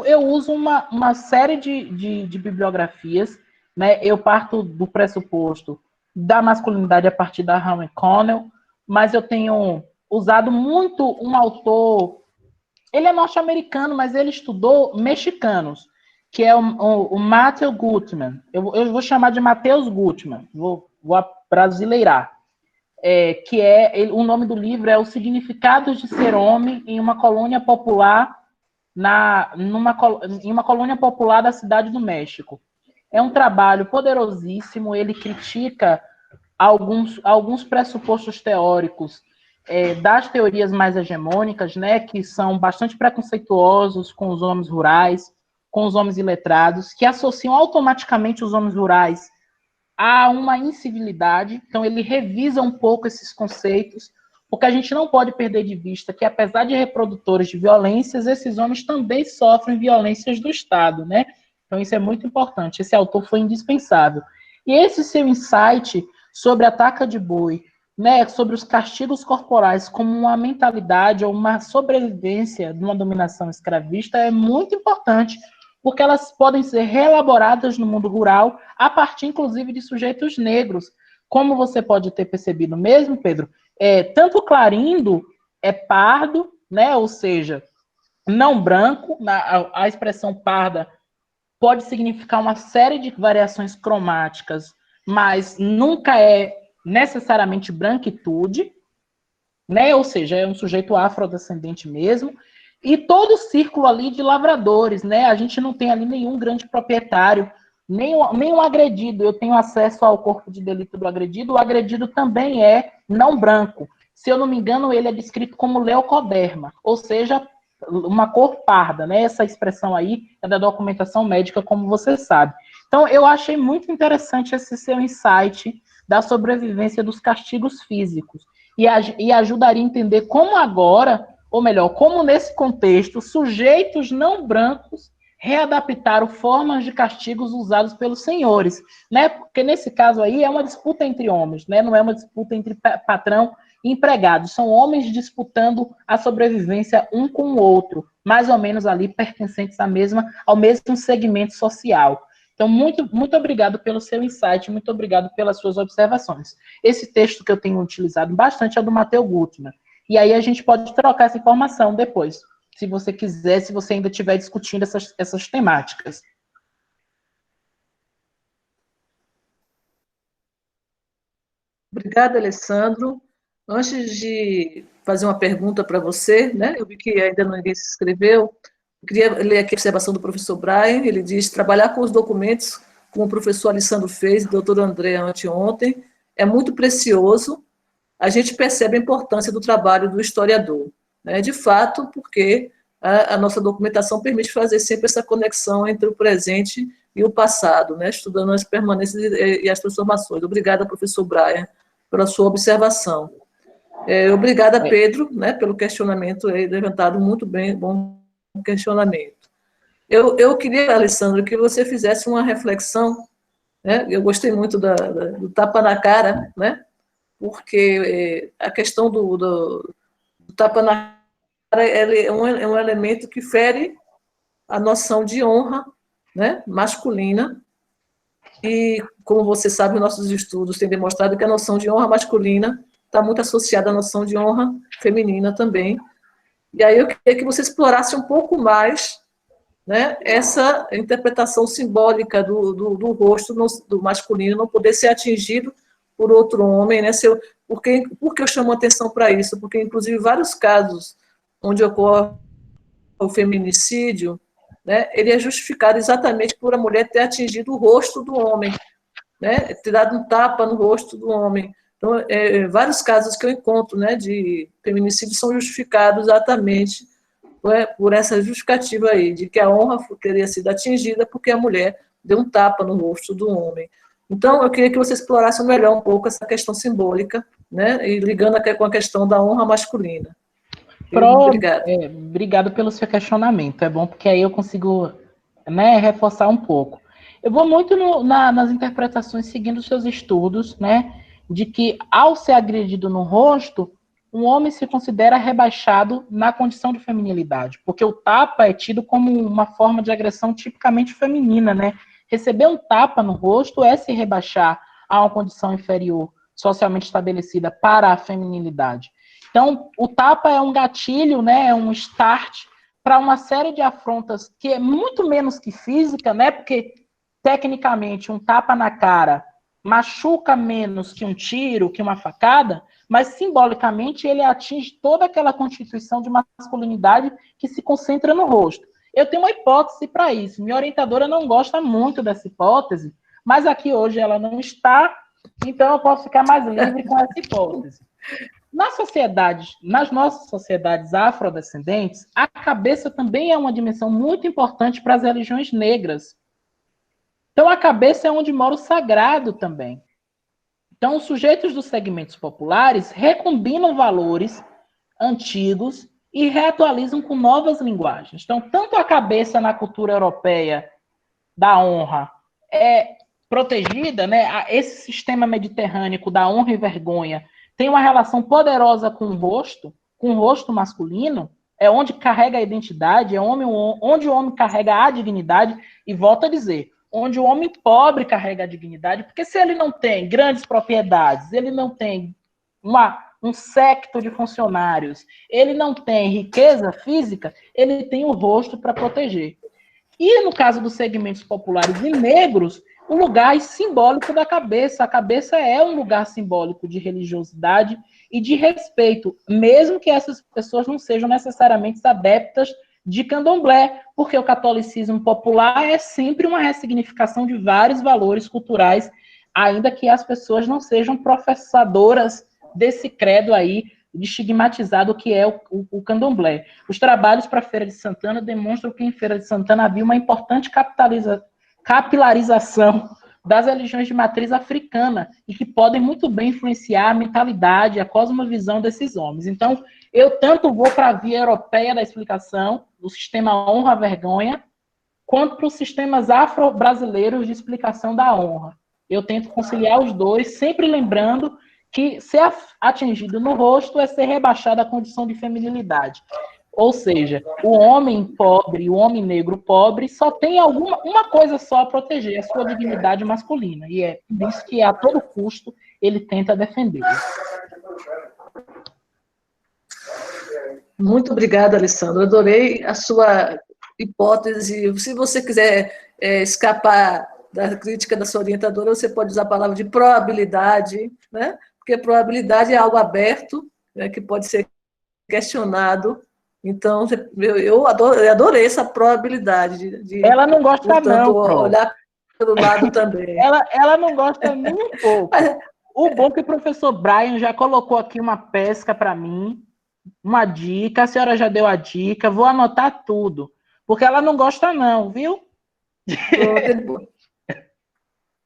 eu uso uma série de bibliografias, né? Eu parto do pressuposto da masculinidade a partir da Harlan Connell, mas eu tenho usado muito um autor, ele é norte-americano, mas ele estudou mexicanos. que é o Matthew Gutmann. Eu vou chamar de Matheus Gutmann, vou brasileirar. O nome do livro é Os Significados de Ser Homem em uma Colônia Popular em uma colônia popular da Cidade do México. É um trabalho poderosíssimo, ele critica alguns pressupostos teóricos das teorias mais hegemônicas, né, que são bastante preconceituosos com os homens rurais, com os homens iletrados, que associam automaticamente os homens rurais a uma incivilidade. Então, ele revisa um pouco esses conceitos, porque a gente não pode perder de vista que, apesar de reprodutores de violências, esses homens também sofrem violências do Estado, né? Então, isso é muito importante. Esse autor foi indispensável. E esse seu insight sobre a taca de boi, né, sobre os castigos corporais como uma mentalidade ou uma sobrevivência de uma dominação escravista é muito importante, porque elas podem ser reelaboradas no mundo rural a partir, inclusive, de sujeitos negros. Como você pode ter percebido mesmo, Pedro, tanto Clarindo é pardo, né, ou seja, não branco, a expressão parda pode significar uma série de variações cromáticas, mas nunca é necessariamente branquitude, né, ou seja, é um sujeito afrodescendente mesmo, e todo o círculo ali de lavradores, né? A gente não tem ali nenhum grande proprietário, nenhum agredido. Eu tenho acesso ao corpo de delito do agredido. O agredido também é não branco. Se eu não me engano, ele é descrito como leucoderma, ou seja, uma cor parda, né? Essa expressão aí é da documentação médica, como você sabe. Então, eu achei muito interessante esse seu insight da sobrevivência dos castigos físicos e ajudaria a entender como agora, ou melhor, como nesse contexto, sujeitos não brancos readaptaram formas de castigos usados pelos senhores, né? Porque nesse caso aí é uma disputa entre homens, né? Não é uma disputa entre patrão e empregado, são homens disputando a sobrevivência um com o outro, mais ou menos ali pertencentes ao mesmo segmento social. Então, muito, muito obrigado pelo seu insight, muito obrigado pelas suas observações. Esse texto que eu tenho utilizado bastante é do Matheus Gutmann. E aí a gente pode trocar essa informação depois, se você quiser, se você ainda estiver discutindo essas temáticas. Obrigada, Alessandro. Antes de fazer uma pergunta para você, né, eu vi que ainda ninguém se inscreveu, eu queria ler aqui a observação do professor Brian. Ele diz: trabalhar com os documentos, como o professor Alessandro fez, o doutor André anteontem, é muito precioso. A gente percebe a importância do trabalho do historiador, né? De fato, porque a nossa documentação permite fazer sempre essa conexão entre o presente e o passado, né? Estudando as permanências e as transformações. Obrigada, professor Brian, pela sua observação. Obrigada, Pedro, né, pelo questionamento levantado, muito bem, bom questionamento. Eu queria, Alessandro, que você fizesse uma reflexão, né? Eu gostei muito do tapa na cara, né? Porque a questão do tapa na cara é um elemento que fere a noção de honra, né, masculina, e, como você sabe, nossos estudos têm demonstrado que a noção de honra masculina está muito associada à noção de honra feminina também. E aí eu queria que você explorasse um pouco mais, né, essa interpretação simbólica do rosto do masculino não poder ser atingido por outro homem, né? Por que eu chamo atenção para isso? Porque, inclusive, vários casos onde ocorre o feminicídio, né, ele é justificado exatamente por a mulher ter atingido o rosto do homem, né, ter dado um tapa no rosto do homem. Então, vários casos que eu encontro, né, de feminicídio são justificados exatamente por essa justificativa aí, de que a honra teria sido atingida porque a mulher deu um tapa no rosto do homem. Então, eu queria que você explorasse melhor um pouco essa questão simbólica, né, e ligando com a questão da honra masculina. Obrigado. Obrigado pelo seu questionamento. É bom porque aí eu consigo, né, reforçar um pouco. Eu vou muito nas interpretações seguindo os seus estudos, né, de que ao ser agredido no rosto, um homem se considera rebaixado na condição de feminilidade, porque o tapa é tido como uma forma de agressão tipicamente feminina, né? Receber um tapa no rosto é se rebaixar a uma condição inferior socialmente estabelecida para a feminilidade. Então, o tapa é um gatilho, né, é um start para uma série de afrontas que é muito menos que física, né? Porque, tecnicamente, um tapa na cara machuca menos que um tiro, que uma facada, mas, simbolicamente, ele atinge toda aquela constituição de masculinidade que se concentra no rosto. Eu tenho uma hipótese para isso. Minha orientadora não gosta muito dessa hipótese, mas aqui hoje ela não está, então eu posso ficar mais livre com essa hipótese. Nas nossas sociedades afrodescendentes, a cabeça também é uma dimensão muito importante para as religiões negras. Então, a cabeça é onde mora o sagrado também. Então, os sujeitos dos segmentos populares recombinam valores antigos e reatualizam com novas linguagens. Então, tanto a cabeça na cultura europeia da honra é protegida, né? Esse sistema mediterrâneo da honra e vergonha tem uma relação poderosa com o rosto masculino, é onde carrega a identidade, é onde o homem carrega a dignidade, e volto a dizer, onde o homem pobre carrega a dignidade, porque se ele não tem grandes propriedades, ele não tem um séquito de funcionários, ele não tem riqueza física, ele tem o rosto para proteger. E no caso dos segmentos populares e negros, o lugar simbólico da cabeça. A cabeça é um lugar simbólico de religiosidade e de respeito, mesmo que essas pessoas não sejam necessariamente adeptas de candomblé, porque o catolicismo popular é sempre uma ressignificação de vários valores culturais, ainda que as pessoas não sejam professadoras desse credo aí, de estigmatizado o que é o candomblé. Os trabalhos para a Feira de Santana demonstram que em Feira de Santana havia uma importante capilarização das religiões de matriz africana e que podem muito bem influenciar a mentalidade, a cosmovisão desses homens. Então, eu tanto vou para a via europeia da explicação, do sistema honra-vergonha, quanto para os sistemas afro-brasileiros de explicação da honra. Eu tento conciliar os dois, sempre lembrando que ser atingido no rosto é ser rebaixado à condição de feminilidade. Ou seja, o homem pobre, o homem negro pobre, só tem uma coisa só a proteger, a sua dignidade masculina. E é isso que, a todo custo, ele tenta defender. Muito obrigada, Alessandro. Adorei a sua hipótese. Se você quiser escapar da crítica da sua orientadora, você pode usar a palavra de probabilidade, né? Porque probabilidade é algo aberto, né, que pode ser questionado. Então, eu adorei essa probabilidade de ela não gosta, portanto, não, olhar pelo lado também. Ela não gosta nem um pouco. O bom é que o professor Brian já colocou aqui uma pesca para mim, uma dica, a senhora já deu a dica, vou anotar tudo, porque ela não gosta não, viu?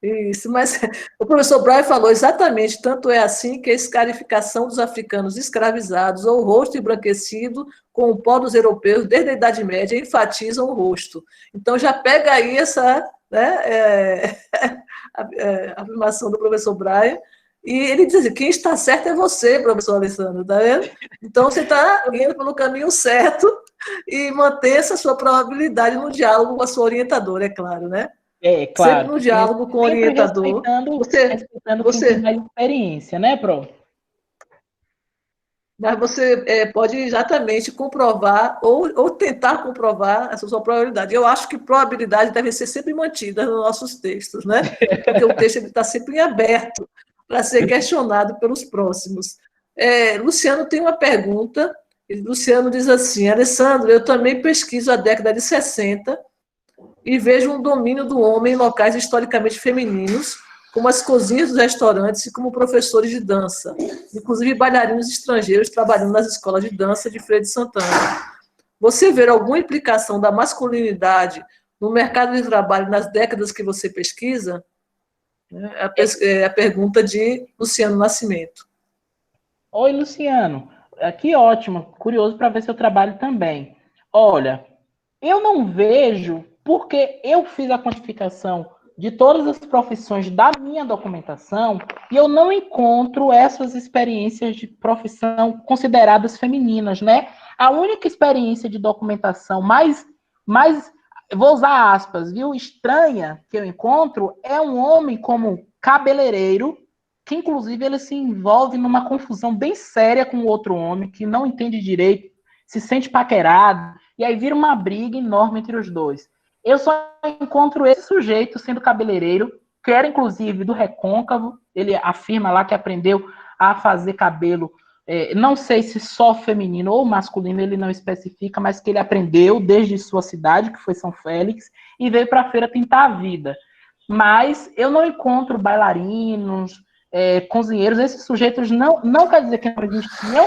Isso, mas o professor Brian falou exatamente, tanto é assim que a escarificação dos africanos escravizados ou o rosto embranquecido com o pó dos europeus desde a Idade Média enfatizam o rosto. Então já pega aí essa, né, a afirmação do professor Brian, e ele diz assim, quem está certo é você, professor Alessandro, tá vendo? Então você está indo pelo caminho certo e manter essa sua probabilidade no diálogo com a sua orientadora, é claro, né? É, claro. Sempre no diálogo com o orientador. Respeitando quem tem mais experiência, né, Pro? Mas você pode exatamente comprovar ou tentar comprovar essa sua probabilidade. Eu acho que probabilidade deve ser sempre mantida nos nossos textos, né? Porque o texto está sempre em aberto para ser questionado pelos próximos. Luciano tem uma pergunta. Luciano diz assim, Alessandro, eu também pesquiso a década de 60 e vejo um domínio do homem em locais historicamente femininos, como as cozinhas dos restaurantes e como professores de dança, inclusive bailarinos estrangeiros trabalhando nas escolas de dança de Feira de Santana. Você vê alguma implicação da masculinidade no mercado de trabalho nas décadas que você pesquisa? É a pergunta de Luciano Nascimento. Oi, Luciano. Que ótimo. Curioso para ver seu trabalho também. Olha, eu não vejo, porque eu fiz a quantificação de todas as profissões da minha documentação e eu não encontro essas experiências de profissão consideradas femininas, né? A única experiência de documentação mais vou usar aspas, viu, estranha que eu encontro é um homem como cabeleireiro, que inclusive ele se envolve numa confusão bem séria com outro homem que não entende direito, se sente paquerado, e aí vira uma briga enorme entre os dois. Eu só encontro esse sujeito sendo cabeleireiro, que era inclusive do Recôncavo, ele afirma lá que aprendeu a fazer cabelo, não sei se só feminino ou masculino, ele não especifica, mas que ele aprendeu desde sua cidade, que foi São Félix, e veio para a feira tentar a vida. Mas eu não encontro bailarinos, cozinheiros, esses sujeitos não quer dizer que não existiam,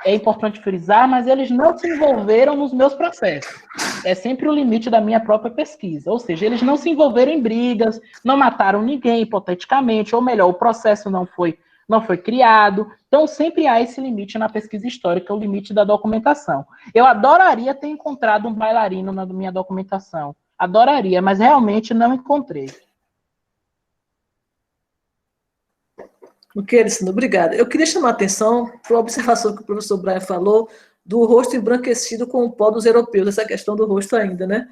é importante frisar, mas eles não se envolveram nos meus processos. É sempre o limite da minha própria pesquisa. Ou seja, eles não se envolveram em brigas, não mataram ninguém, hipoteticamente, ou melhor, o processo não foi criado. Então, sempre há esse limite na pesquisa histórica, o limite da documentação. Eu adoraria ter encontrado um bailarino na minha documentação. Adoraria, mas realmente não encontrei. Ok, Alessandro, obrigada. Eu queria chamar a atenção para a observação que o professor Brian falou do rosto embranquecido com o pó dos europeus, essa questão do rosto ainda, né?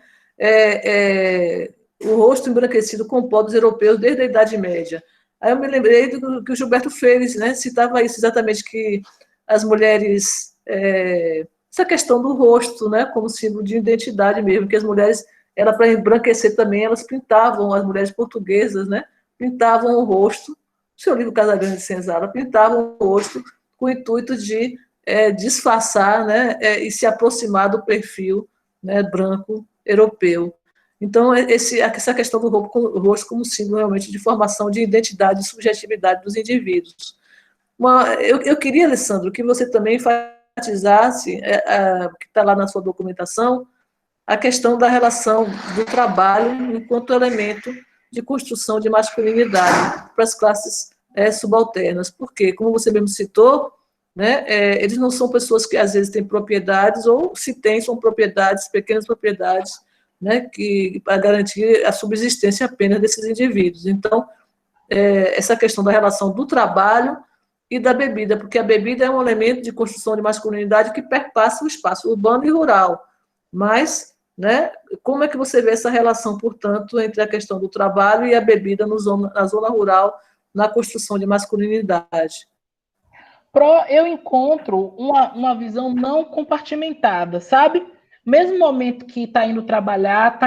O rosto embranquecido com o pó dos europeus desde a Idade Média. Aí eu me lembrei do que o Gilberto Freire, né, citava isso exatamente, que as mulheres, essa questão do rosto, né, como símbolo de identidade mesmo, que as mulheres, para embranquecer também, elas pintavam, as mulheres portuguesas, né, pintavam o rosto, o seu livro Casagrande de Senzala, pintavam o rosto com o intuito de disfarçar, né, e se aproximar do perfil, né, branco europeu. Então, essa questão do rosto como símbolo realmente de formação de identidade e subjetividade dos indivíduos. Eu queria, Alessandro, que você também enfatizasse, que está lá na sua documentação, a questão da relação do trabalho enquanto elemento de construção de masculinidade para as classes subalternas. Porque, como você mesmo citou, né, eles não são pessoas que, às vezes, têm propriedades, ou se têm, são propriedades, pequenas propriedades, né, que para garantir a subsistência apenas desses indivíduos. Então, essa questão da relação do trabalho e da bebida, porque a bebida é um elemento de construção de masculinidade que perpassa o espaço urbano e rural. Mas, né, como é que você vê essa relação, portanto, entre a questão do trabalho e a bebida na zona rural, na construção de masculinidade? Eu encontro uma visão não compartimentada, sabe? Mesmo momento que está indo trabalhar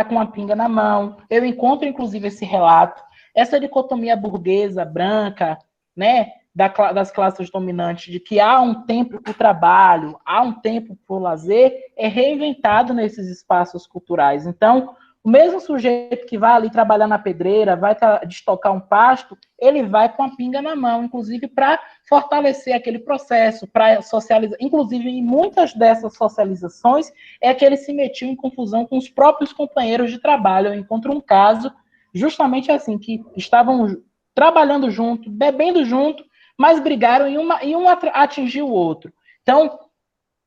com uma pinga na mão. Eu encontro, inclusive, esse relato, essa dicotomia burguesa, branca, né, das classes dominantes, de que há um tempo para o trabalho, há um tempo para o lazer, é reinventado nesses espaços culturais. Então, o mesmo sujeito que vai ali trabalhar na pedreira, vai destocar um pasto, ele vai com a pinga na mão, inclusive para fortalecer aquele processo, para socializar. Inclusive, em muitas dessas socializações, é que ele se metiu em confusão com os próprios companheiros de trabalho. Eu encontro um caso justamente assim, que estavam trabalhando junto, bebendo junto, mas brigaram e um atingiu o outro. Então,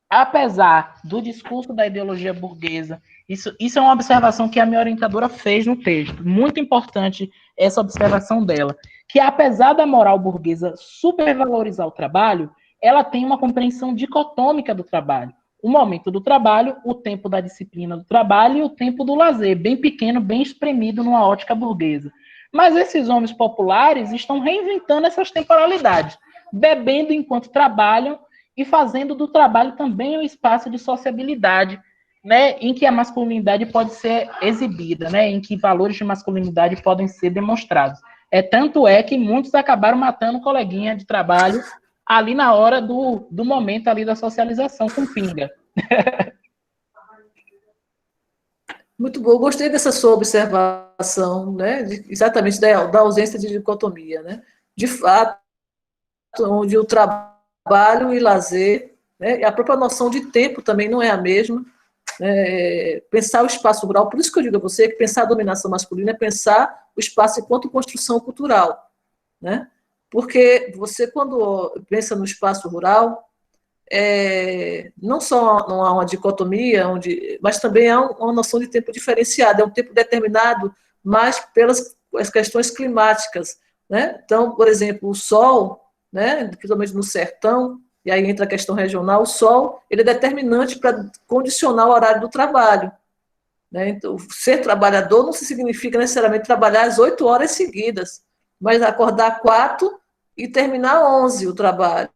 apesar do discurso da ideologia burguesa, isso é uma observação que a minha orientadora fez no texto, muito importante essa observação dela, que apesar da moral burguesa supervalorizar o trabalho, ela tem uma compreensão dicotômica do trabalho. O momento do trabalho, o tempo da disciplina do trabalho e o tempo do lazer, bem pequeno, bem espremido numa ótica burguesa. Mas esses homens populares estão reinventando essas temporalidades, bebendo enquanto trabalham e fazendo do trabalho também um espaço de sociabilidade, né, em que a masculinidade pode ser exibida, né, em que valores de masculinidade podem ser demonstrados. Tanto é que muitos acabaram matando o coleguinha de trabalho ali na hora do momento ali da socialização com pinga. Muito bom, gostei dessa sua observação, né, exatamente da ausência de dicotomia, né, de fato, onde o trabalho e lazer, né, e a própria noção de tempo também não é a mesma, pensar o espaço rural, por isso que eu digo a você que pensar a dominação masculina é pensar o espaço enquanto construção cultural, né, porque você, quando pensa no espaço rural, não só não há uma dicotomia, mas também há uma noção de tempo diferenciada, é um tempo determinado mais pelas as questões climáticas, né? Então, por exemplo, o sol, né, principalmente no sertão, e aí entra a questão regional, o sol ele é determinante para condicionar o horário do trabalho, né? Então, ser trabalhador não significa necessariamente trabalhar as 8 horas seguidas, mas acordar 4 e terminar 11 o trabalho,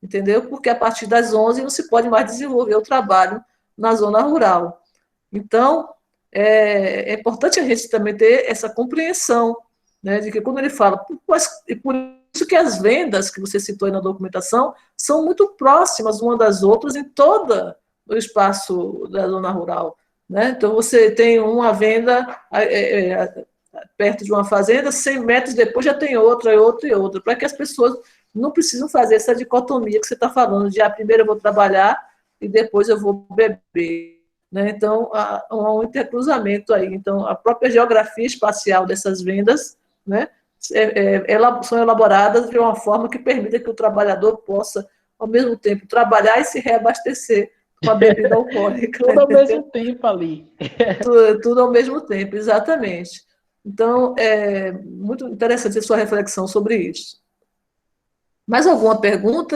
entendeu? Porque a partir das 11 não se pode mais desenvolver o trabalho na zona rural. Então, é importante a gente também ter essa compreensão, né, de que quando ele fala, e por isso que as vendas que você citou aí na documentação são muito próximas uma das outras em todo o espaço da zona rural, né? Então, você tem uma venda perto de uma fazenda, 100 metros depois já tem outra, e outra, e outra, para que as pessoas não precisam fazer essa dicotomia que você está falando, de primeiro eu vou trabalhar e depois eu vou beber. Né? Então, há um intercruzamento aí. Então, a própria geografia espacial dessas vendas, né, são elaboradas de uma forma que permita que o trabalhador possa, ao mesmo tempo, trabalhar e se reabastecer com a bebida alcoólica. Tudo ao mesmo tempo ali. Tudo ao mesmo tempo, exatamente. Então, é muito interessante a sua reflexão sobre isso. Mais alguma pergunta,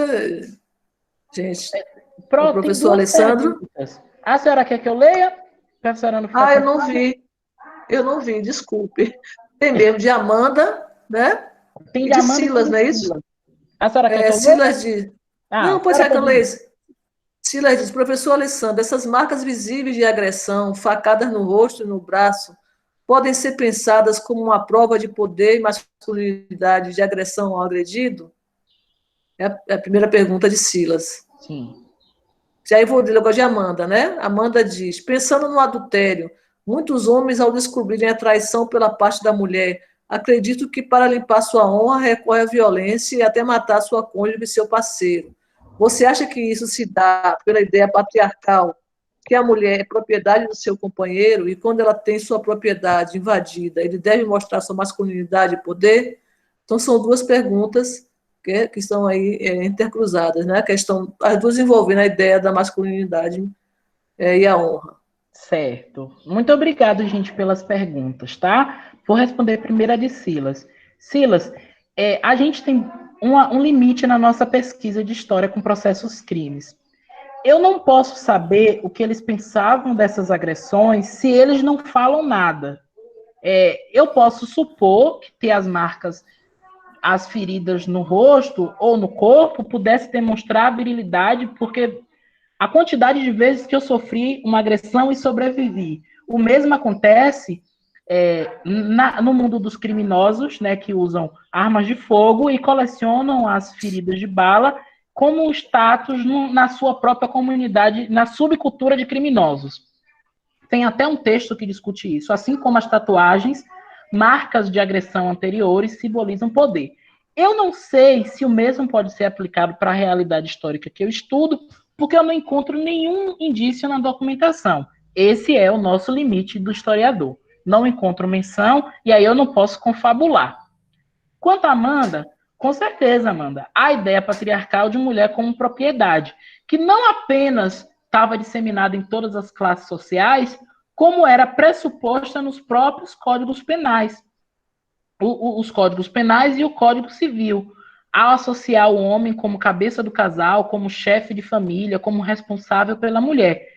gente? Pronto, o professor Alessandro? Perguntas. A senhora quer que eu leia? A senhora não fica eu não vi. Eu não vi, desculpe. Tem mesmo de Amanda, né? Tem de Amanda Silas, não é isso? A senhora quer que eu Silas leia? diz. Não, pode ser que eu leia. Silas diz, professor Alessandro, essas marcas visíveis de agressão, facadas no rosto e no braço, podem ser pensadas como uma prova de poder e masculinidade de agressão ao agredido? É a primeira pergunta de Silas. Sim. E aí vou ler agora de Amanda, né? Amanda diz, pensando no adultério, muitos homens, ao descobrirem a traição pela parte da mulher, acreditam que para limpar sua honra recorre à violência e até matar sua cônjuge e seu parceiro. Você acha que isso se dá pela ideia patriarcal, que a mulher é propriedade do seu companheiro e quando ela tem sua propriedade invadida, ele deve mostrar sua masculinidade e poder? Então, são duas perguntas que estão aí intercruzadas, né? As duas envolvendo a ideia da masculinidade e a honra. Certo. Muito obrigado, gente, pelas perguntas, tá? Vou responder primeiro a de Silas. Silas, a gente tem um limite na nossa pesquisa de história com processos crimes. Eu não posso saber o que eles pensavam dessas agressões se eles não falam nada. Eu posso supor que ter as marcas, as feridas no rosto ou no corpo pudesse demonstrar a virilidade, porque a quantidade de vezes que eu sofri uma agressão e sobrevivi. O mesmo acontece no mundo dos criminosos, né, que usam armas de fogo e colecionam as feridas de bala como status na sua própria comunidade, na subcultura de criminosos. Tem até um texto que discute isso. Assim como as tatuagens, marcas de agressão anteriores simbolizam poder. Eu não sei se o mesmo pode ser aplicado para a realidade histórica que eu estudo, porque eu não encontro nenhum indício na documentação. Esse é o nosso limite do historiador. Não encontro menção, e aí eu não posso confabular. Quanto a Amanda, com certeza, Amanda, a ideia patriarcal de mulher como propriedade, que não apenas estava disseminada em todas as classes sociais, como era pressuposta nos próprios códigos penais. Os códigos penais e o Código Civil, ao associar o homem como cabeça do casal, como chefe de família, como responsável pela mulher.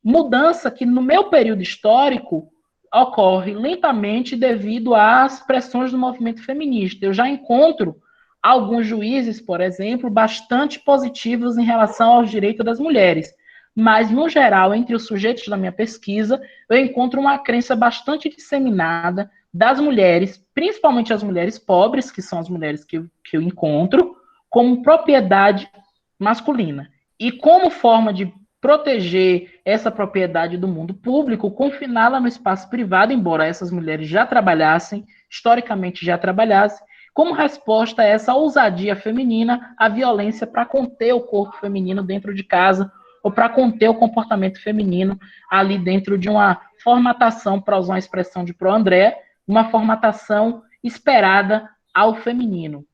Mudança que, no meu período histórico, ocorre lentamente devido às pressões do movimento feminista. Eu já encontro alguns juízes, por exemplo, bastante positivos em relação aos direitos das mulheres. Mas, no geral, entre os sujeitos da minha pesquisa, eu encontro uma crença bastante disseminada das mulheres, principalmente as mulheres pobres, que são as mulheres que eu encontro, como propriedade masculina. E como forma de proteger essa propriedade do mundo público, confiná-la no espaço privado, embora essas mulheres já trabalhassem, historicamente já trabalhassem, como resposta a essa ousadia feminina, a violência para conter o corpo feminino dentro de casa, ou para conter o comportamento feminino ali dentro de uma formatação, para usar uma expressão de Pro André, uma formatação esperada ao feminino.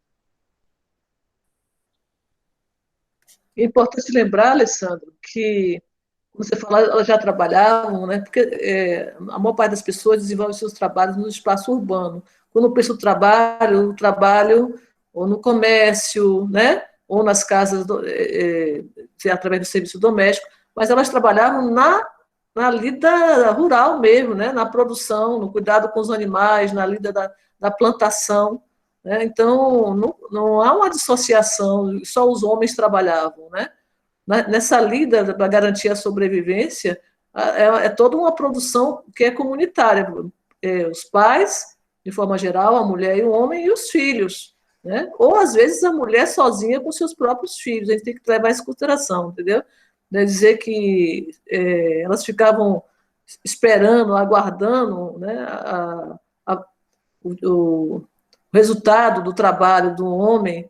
É importante lembrar, Alessandro, que, como você falou, elas já trabalhavam, né? Porque a maior parte das pessoas desenvolve seus trabalhos no espaço urbano. Quando pensa o trabalho ou no comércio, né? Ou nas casas, através do serviço doméstico, mas elas trabalhavam na lida rural mesmo, né? Na produção, no cuidado com os animais, na lida da plantação. Né? Então, não há uma dissociação, só os homens trabalhavam. Né? Nessa lida para garantir a sobrevivência, é toda uma produção que é comunitária. Os pais, de forma geral, a mulher e o homem, e os filhos, né? Ou, às vezes, a mulher sozinha com seus próprios filhos. A gente tem que levar isso em consideração, entendeu? Não é dizer que elas ficavam esperando, aguardando, né, o resultado do trabalho do homem,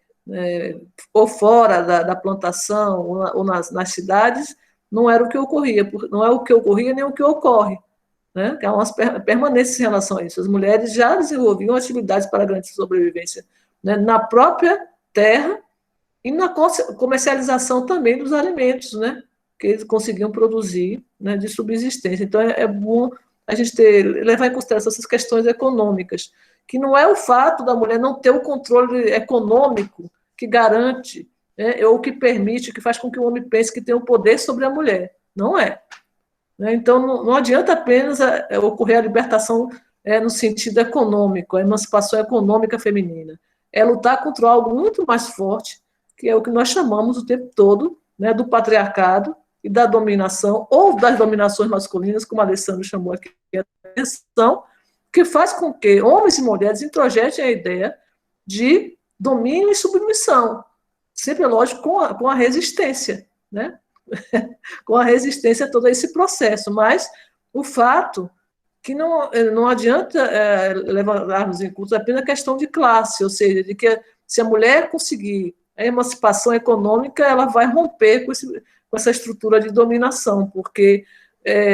ou fora da plantação, ou nas cidades, não era o que ocorria, não é o que ocorria nem o que ocorre, né? Há umas permanências em relação a isso. As mulheres já desenvolviam atividades para garantir sobrevivência, né, na própria terra e na comercialização também dos alimentos, né, que eles conseguiam produzir, né, de subsistência. Então, é bom a gente levar em consideração essas questões econômicas, que não é o fato da mulher não ter o controle econômico que garante, né, ou que permite, que faz com que o homem pense que tem o poder sobre a mulher. Não é. Então, não adianta apenas ocorrer a libertação no sentido econômico, a emancipação econômica feminina. É lutar contra algo muito mais forte, que é o que nós chamamos o tempo todo, né, do patriarcado e da dominação, ou das dominações masculinas, como a Alessandro chamou aqui a atenção, que faz com que homens e mulheres introjetem a ideia de domínio e submissão, sempre, lógico, com a resistência, né? Com a resistência a todo esse processo, mas o fato que não adianta levarmos em conta apenas a questão de classe, ou seja, de que se a mulher conseguir a emancipação econômica, ela vai romper com essa estrutura de dominação, porque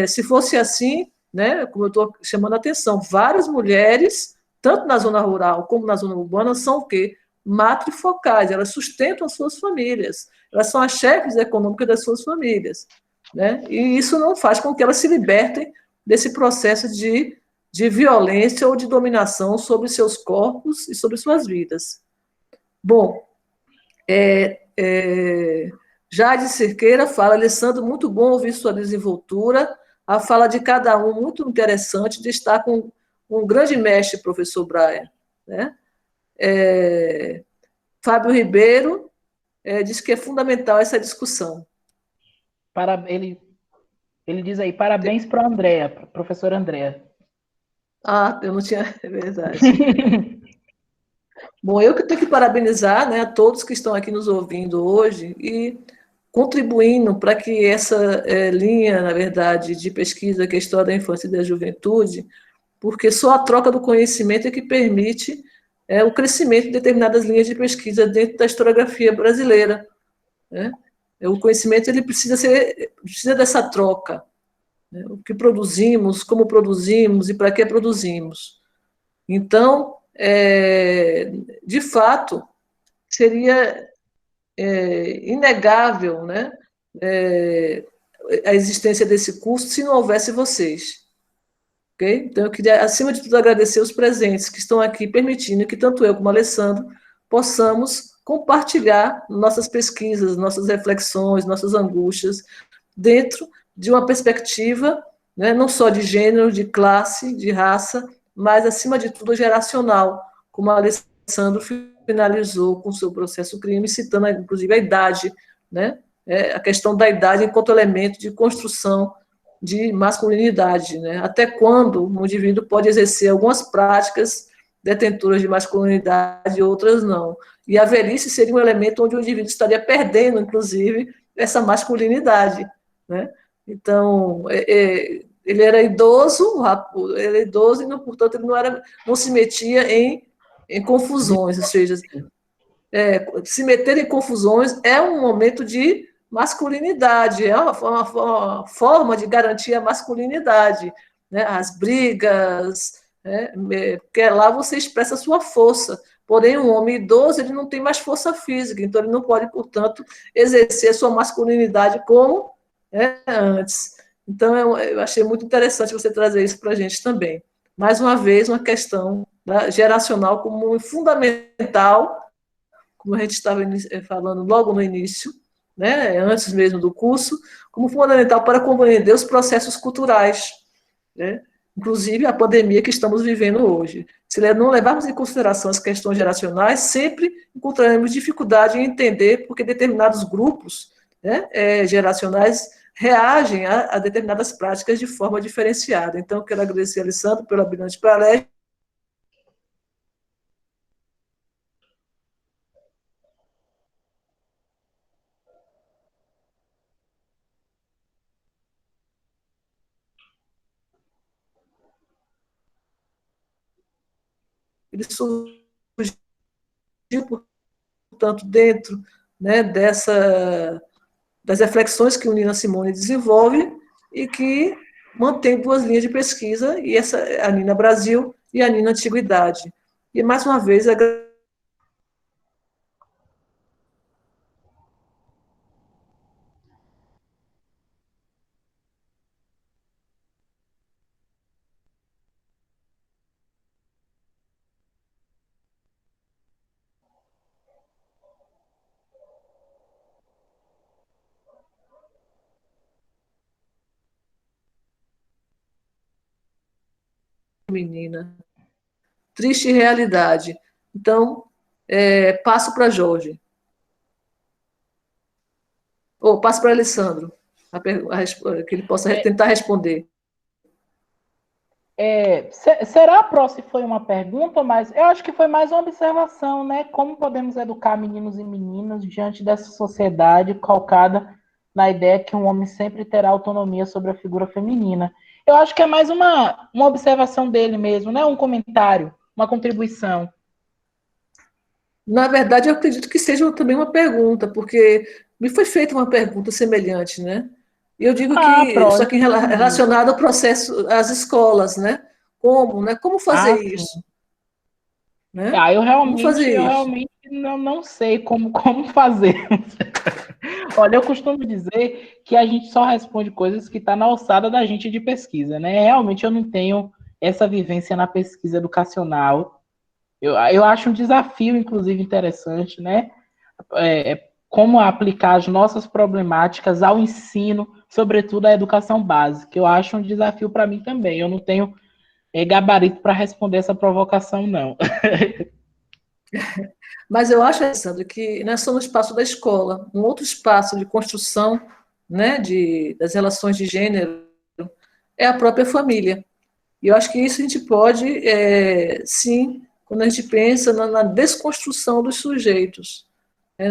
se fosse assim, né, como eu estou chamando a atenção, várias mulheres, tanto na zona rural como na zona urbana, são o quê? Matrifocais, elas sustentam as suas famílias, elas são as chefes econômicas das suas famílias, né? E isso não faz com que elas se libertem desse processo de violência ou de dominação sobre seus corpos e sobre suas vidas. Bom, Jade Cerqueira fala, Alessandro, muito bom ouvir sua desenvoltura, a fala de cada um muito interessante, de estar com um grande mestre, professor Brian, né? Fábio Ribeiro diz que é fundamental essa discussão. Ele diz aí, parabéns para a Andréa, professora Andréa. Ah, eu não tinha... É verdade. Bom, eu que tenho que parabenizar, né, a todos que estão aqui nos ouvindo hoje e contribuindo para que essa linha, na verdade, de pesquisa, que é a história da infância e da juventude, porque só a troca do conhecimento é que permite o crescimento de determinadas linhas de pesquisa dentro da historiografia brasileira, né? O conhecimento ele precisa dessa troca, né? O que produzimos, como produzimos e para que produzimos. Então, de fato, seria inegável, né, a existência desse curso se não houvesse vocês. Okay? Então, eu queria, acima de tudo, agradecer os presentes que estão aqui, permitindo que tanto eu como o Alessandro possamos compartilhar nossas pesquisas, nossas reflexões, nossas angústias, dentro de uma perspectiva, né, não só de gênero, de classe, de raça, mas, acima de tudo, geracional, como o Alessandro finalizou com o seu processo crime, citando, inclusive, a idade, né, a questão da idade enquanto elemento de construção de masculinidade, né? Até quando um indivíduo pode exercer algumas práticas detentoras de masculinidade e outras não. E a velhice seria um elemento onde o indivíduo estaria perdendo, inclusive, essa masculinidade, né? Então, ele era idoso e, portanto, ele não se metia em confusões, ou seja, se meter em confusões é um momento de masculinidade, é uma forma de garantir a masculinidade, né? As brigas, né? Porque lá você expressa a sua força, porém um homem idoso ele não tem mais força física, então ele não pode, portanto, exercer a sua masculinidade como antes. Então eu achei muito interessante você trazer isso para a gente também. Mais uma vez, uma questão geracional como fundamental, como a gente estava falando logo no início, né, antes mesmo do curso, como fundamental para compreender os processos culturais, né, inclusive a pandemia que estamos vivendo hoje. Se não levarmos em consideração as questões geracionais, sempre encontraremos dificuldade em entender porque determinados grupos né, geracionais reagem a determinadas práticas de forma diferenciada. Então, quero agradecer a Alessandro pela brilhante palestra. Ele surgiu, portanto, dentro, né, das reflexões que o Nina Simone desenvolve e que mantém duas linhas de pesquisa, e essa a Nina Brasil e a Nina Antiguidade. E, mais uma vez, a menina. Triste realidade. Então, passo para Jorge. Ou passo para Alessandro, que ele possa tentar responder. Será, Pró, se foi uma pergunta, mas eu acho que foi mais uma observação, né? Como podemos educar meninos e meninas diante dessa sociedade calcada na ideia que um homem sempre terá autonomia sobre a figura feminina. Eu acho que é mais uma observação dele mesmo, né? Um comentário, uma contribuição. Na verdade, eu acredito que seja também uma pergunta, porque me foi feita uma pergunta semelhante, né? E eu digo que, só que relacionado ao processo, às escolas, né? Como, né? Como fazer isso? Né? Eu realmente não sei como fazer. Olha, eu costumo dizer que a gente só responde coisas que estão na alçada da gente de pesquisa, né? Realmente eu não tenho essa vivência na pesquisa educacional. Eu acho um desafio, inclusive, interessante, né? Como aplicar as nossas problemáticas ao ensino, sobretudo à educação básica. Eu acho um desafio para mim também. Eu não tenho gabarito para responder essa provocação, não. Mas eu acho, Alessandro, que nós somos no espaço da escola, um outro espaço de construção, né, das relações de gênero é a própria família. E eu acho que isso a gente pode, sim, quando a gente pensa na desconstrução dos sujeitos.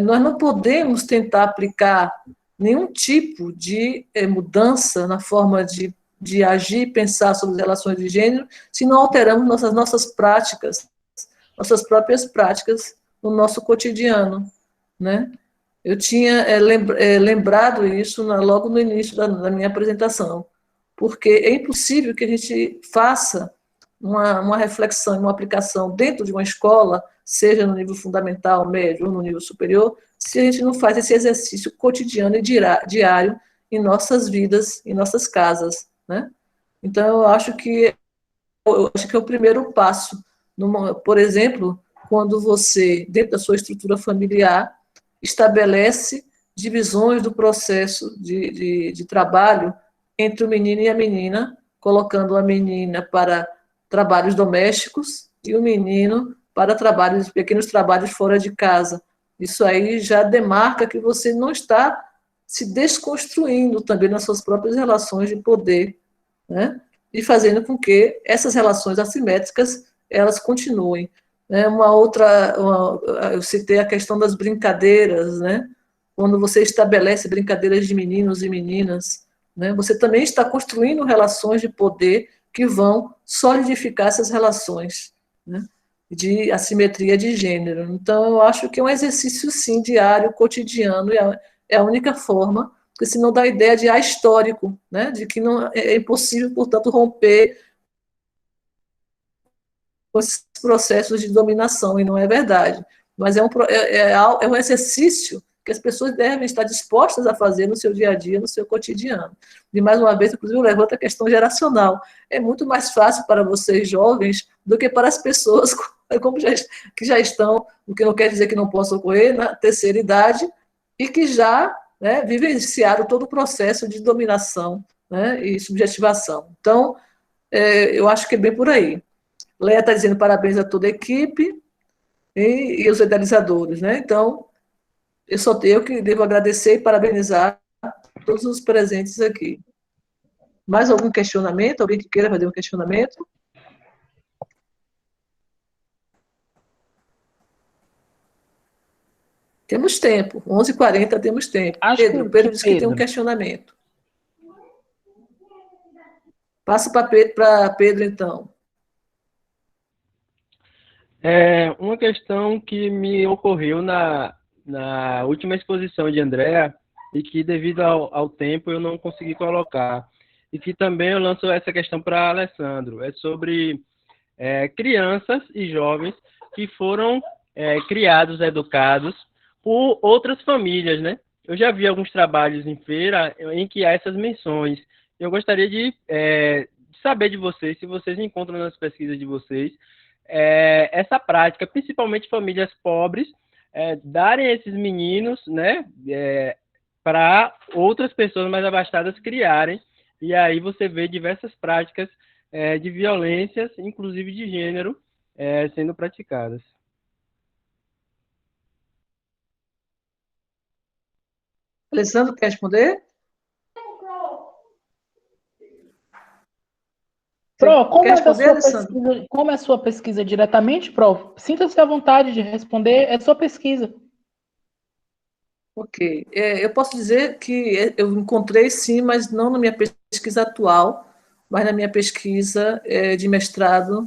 Nós não podemos tentar aplicar nenhum tipo de mudança na forma de agir e pensar sobre as relações de gênero se não alteramos nossas práticas, nossas próprias práticas no nosso cotidiano, né? Eu tinha lembrado isso logo no início da minha apresentação, porque é impossível que a gente faça uma reflexão, uma aplicação dentro de uma escola, seja no nível fundamental, médio ou no nível superior, se a gente não faz esse exercício cotidiano e diário em nossas vidas, em nossas casas, né? Então, eu acho que é o primeiro passo. Por exemplo, quando você, dentro da sua estrutura familiar, estabelece divisões do processo de trabalho entre o menino e a menina, colocando a menina para trabalhos domésticos e o menino para pequenos trabalhos fora de casa. Isso aí já demarca que você não está se desconstruindo também nas suas próprias relações de poder, né? E fazendo com que essas relações assimétricas elas continuem. Eu citei a questão das brincadeiras, né? Quando você estabelece brincadeiras de meninos e meninas, né? Você também está construindo relações de poder que vão solidificar essas relações, né? De assimetria de gênero. Então, eu acho que é um exercício, sim, diário, cotidiano, e é a única forma, porque senão dá a ideia de histórico, né? De que não é impossível, portanto, romper esses processos de dominação, e não é verdade. Mas é um exercício que as pessoas devem estar dispostas a fazer no seu dia a dia, no seu cotidiano. E, mais uma vez, inclusive, eu levanto a questão geracional. É muito mais fácil para vocês, jovens, do que para as pessoas que já estão, o que não quer dizer que não possa ocorrer, na terceira idade, e que já, né, vivenciaram todo o processo de dominação, né, e subjetivação. Então, eu acho que é bem por aí. Leia está dizendo parabéns a toda a equipe e os idealizadores, né? Então, Eu só tenho que devo agradecer e parabenizar todos os presentes aqui. Mais algum questionamento? Alguém que queira fazer um questionamento? Temos tempo, 11h40 temos tempo. Pedro disse que tem um questionamento. Passa para Pedro, então. Uma questão que me ocorreu na última exposição de Andrea e que, devido ao tempo, eu não consegui colocar. E que também eu lanço essa questão para Alessandro. É sobre crianças e jovens que foram criados, educados por outras famílias, né? Eu já vi alguns trabalhos em feira em que há essas menções. Eu gostaria de saber de vocês, se vocês encontram nas pesquisas de vocês, essa prática, principalmente famílias pobres, darem esses meninos, né, para outras pessoas mais abastadas criarem, e aí você vê diversas práticas de violências, inclusive de gênero, sendo praticadas. Alessandro, quer responder? Pro, como é a sua pesquisa diretamente, Pro? Sinta-se à vontade de responder, é sua pesquisa. Ok. Eu posso dizer que eu encontrei, sim, mas não na minha pesquisa atual, mas na minha pesquisa de mestrado,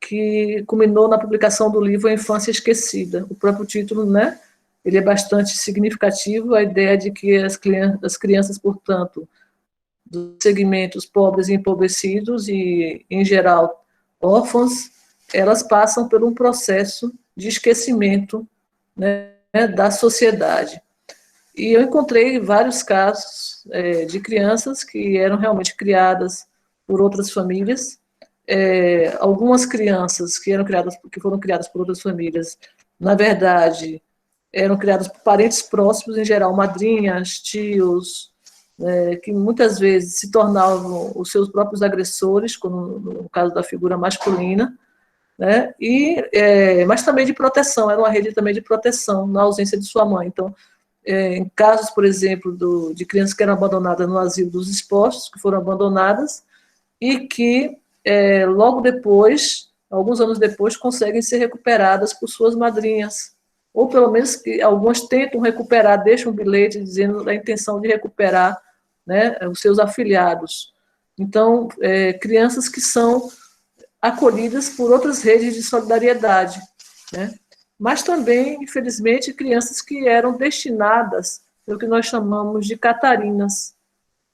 que culminou na publicação do livro A Infância Esquecida. O próprio título, né? Ele é bastante significativo, a ideia de que as crianças, portanto, dos segmentos pobres e empobrecidos e, em geral, órfãos, elas passam por um processo de esquecimento, né, da sociedade. E eu encontrei vários casos de crianças que eram realmente criadas por outras famílias. Algumas crianças que foram criadas por outras famílias, na verdade, eram criadas por parentes próximos, em geral, madrinhas, tios, que muitas vezes se tornavam os seus próprios agressores, como no caso da figura masculina, né? Mas também de proteção, era uma rede também de proteção na ausência de sua mãe. Então, em casos, por exemplo, de crianças que eram abandonadas no asilo dos expostos, que foram abandonadas, e que logo depois, alguns anos depois, conseguem ser recuperadas por suas madrinhas, ou pelo menos que algumas tentam recuperar, deixam um bilhete dizendo da intenção de recuperar, né, os seus afilhados. Então, crianças que são acolhidas por outras redes de solidariedade, né? Mas também, infelizmente, crianças que eram destinadas pelo que nós chamamos de catarinas,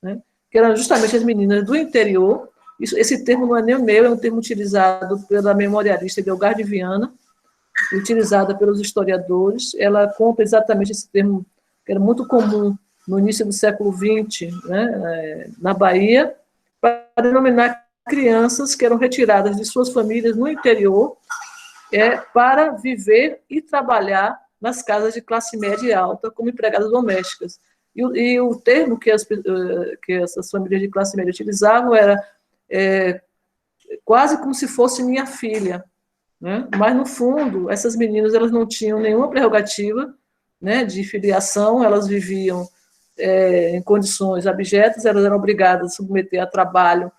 né? Que eram justamente as meninas do interior. Esse termo não é nem o meu, é um termo utilizado pela memorialista Delgar de Viana, utilizada pelos historiadores. Ela conta exatamente esse termo, que era muito comum no início do século XX, né, na Bahia, para denominar crianças que eram retiradas de suas famílias no interior para viver e trabalhar nas casas de classe média e alta como empregadas domésticas. E o termo que essas famílias de classe média utilizavam era quase como se fosse minha filha, né? Mas, no fundo, essas meninas elas não tinham nenhuma prerrogativa, né, de filiação, elas viviam em condições abjetas, elas eram obrigadas a se submeter a trabalho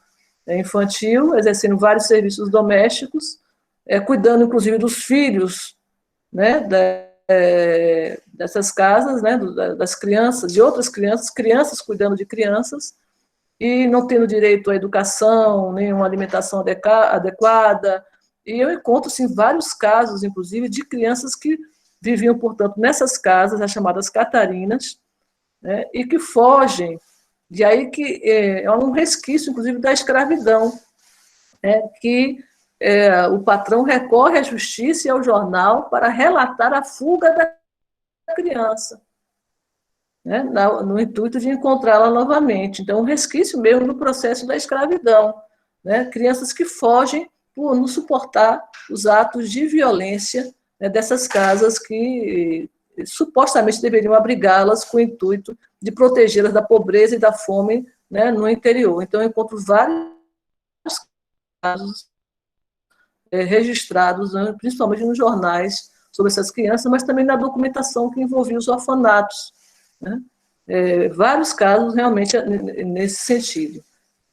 infantil, exercendo vários serviços domésticos, cuidando, inclusive, dos filhos, né, dessas casas, né, das crianças, de outras crianças, crianças cuidando de crianças, e não tendo direito à educação, nem uma alimentação adequada. E eu encontro, sim, vários casos, inclusive, de crianças que viviam, portanto, nessas casas, as chamadas catarinas, né, e que fogem. De aí que é um resquício, inclusive, da escravidão, né, que o patrão recorre à justiça e ao jornal para relatar a fuga da criança, né, no intuito de encontrá-la novamente. Então, um resquício mesmo do processo da escravidão, né, crianças que fogem por não suportar os atos de violência, né, dessas casas que supostamente deveriam abrigá-las com o intuito de protegê-las da pobreza e da fome, né, no interior. Então, eu encontro vários casos registrados, né, principalmente nos jornais, sobre essas crianças, mas também na documentação que envolvia os orfanatos, né? Vários casos realmente nesse sentido,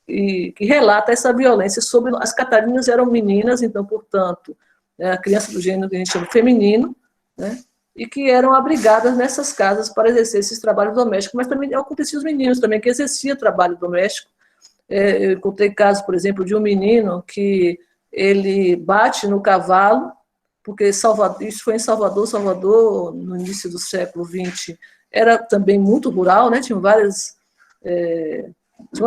e que relata essa violência sobre... As Catarinas eram meninas, então, portanto, a criança do gênero que a gente chama feminino, né? E que eram abrigadas nessas casas para exercer esses trabalhos domésticos, mas também acontecia os meninos também, que exerciam trabalho doméstico. Eu encontrei casos, por exemplo, de um menino que ele bate no cavalo, porque isso foi em Salvador, no início do século XX, era também muito rural, né? Tinha um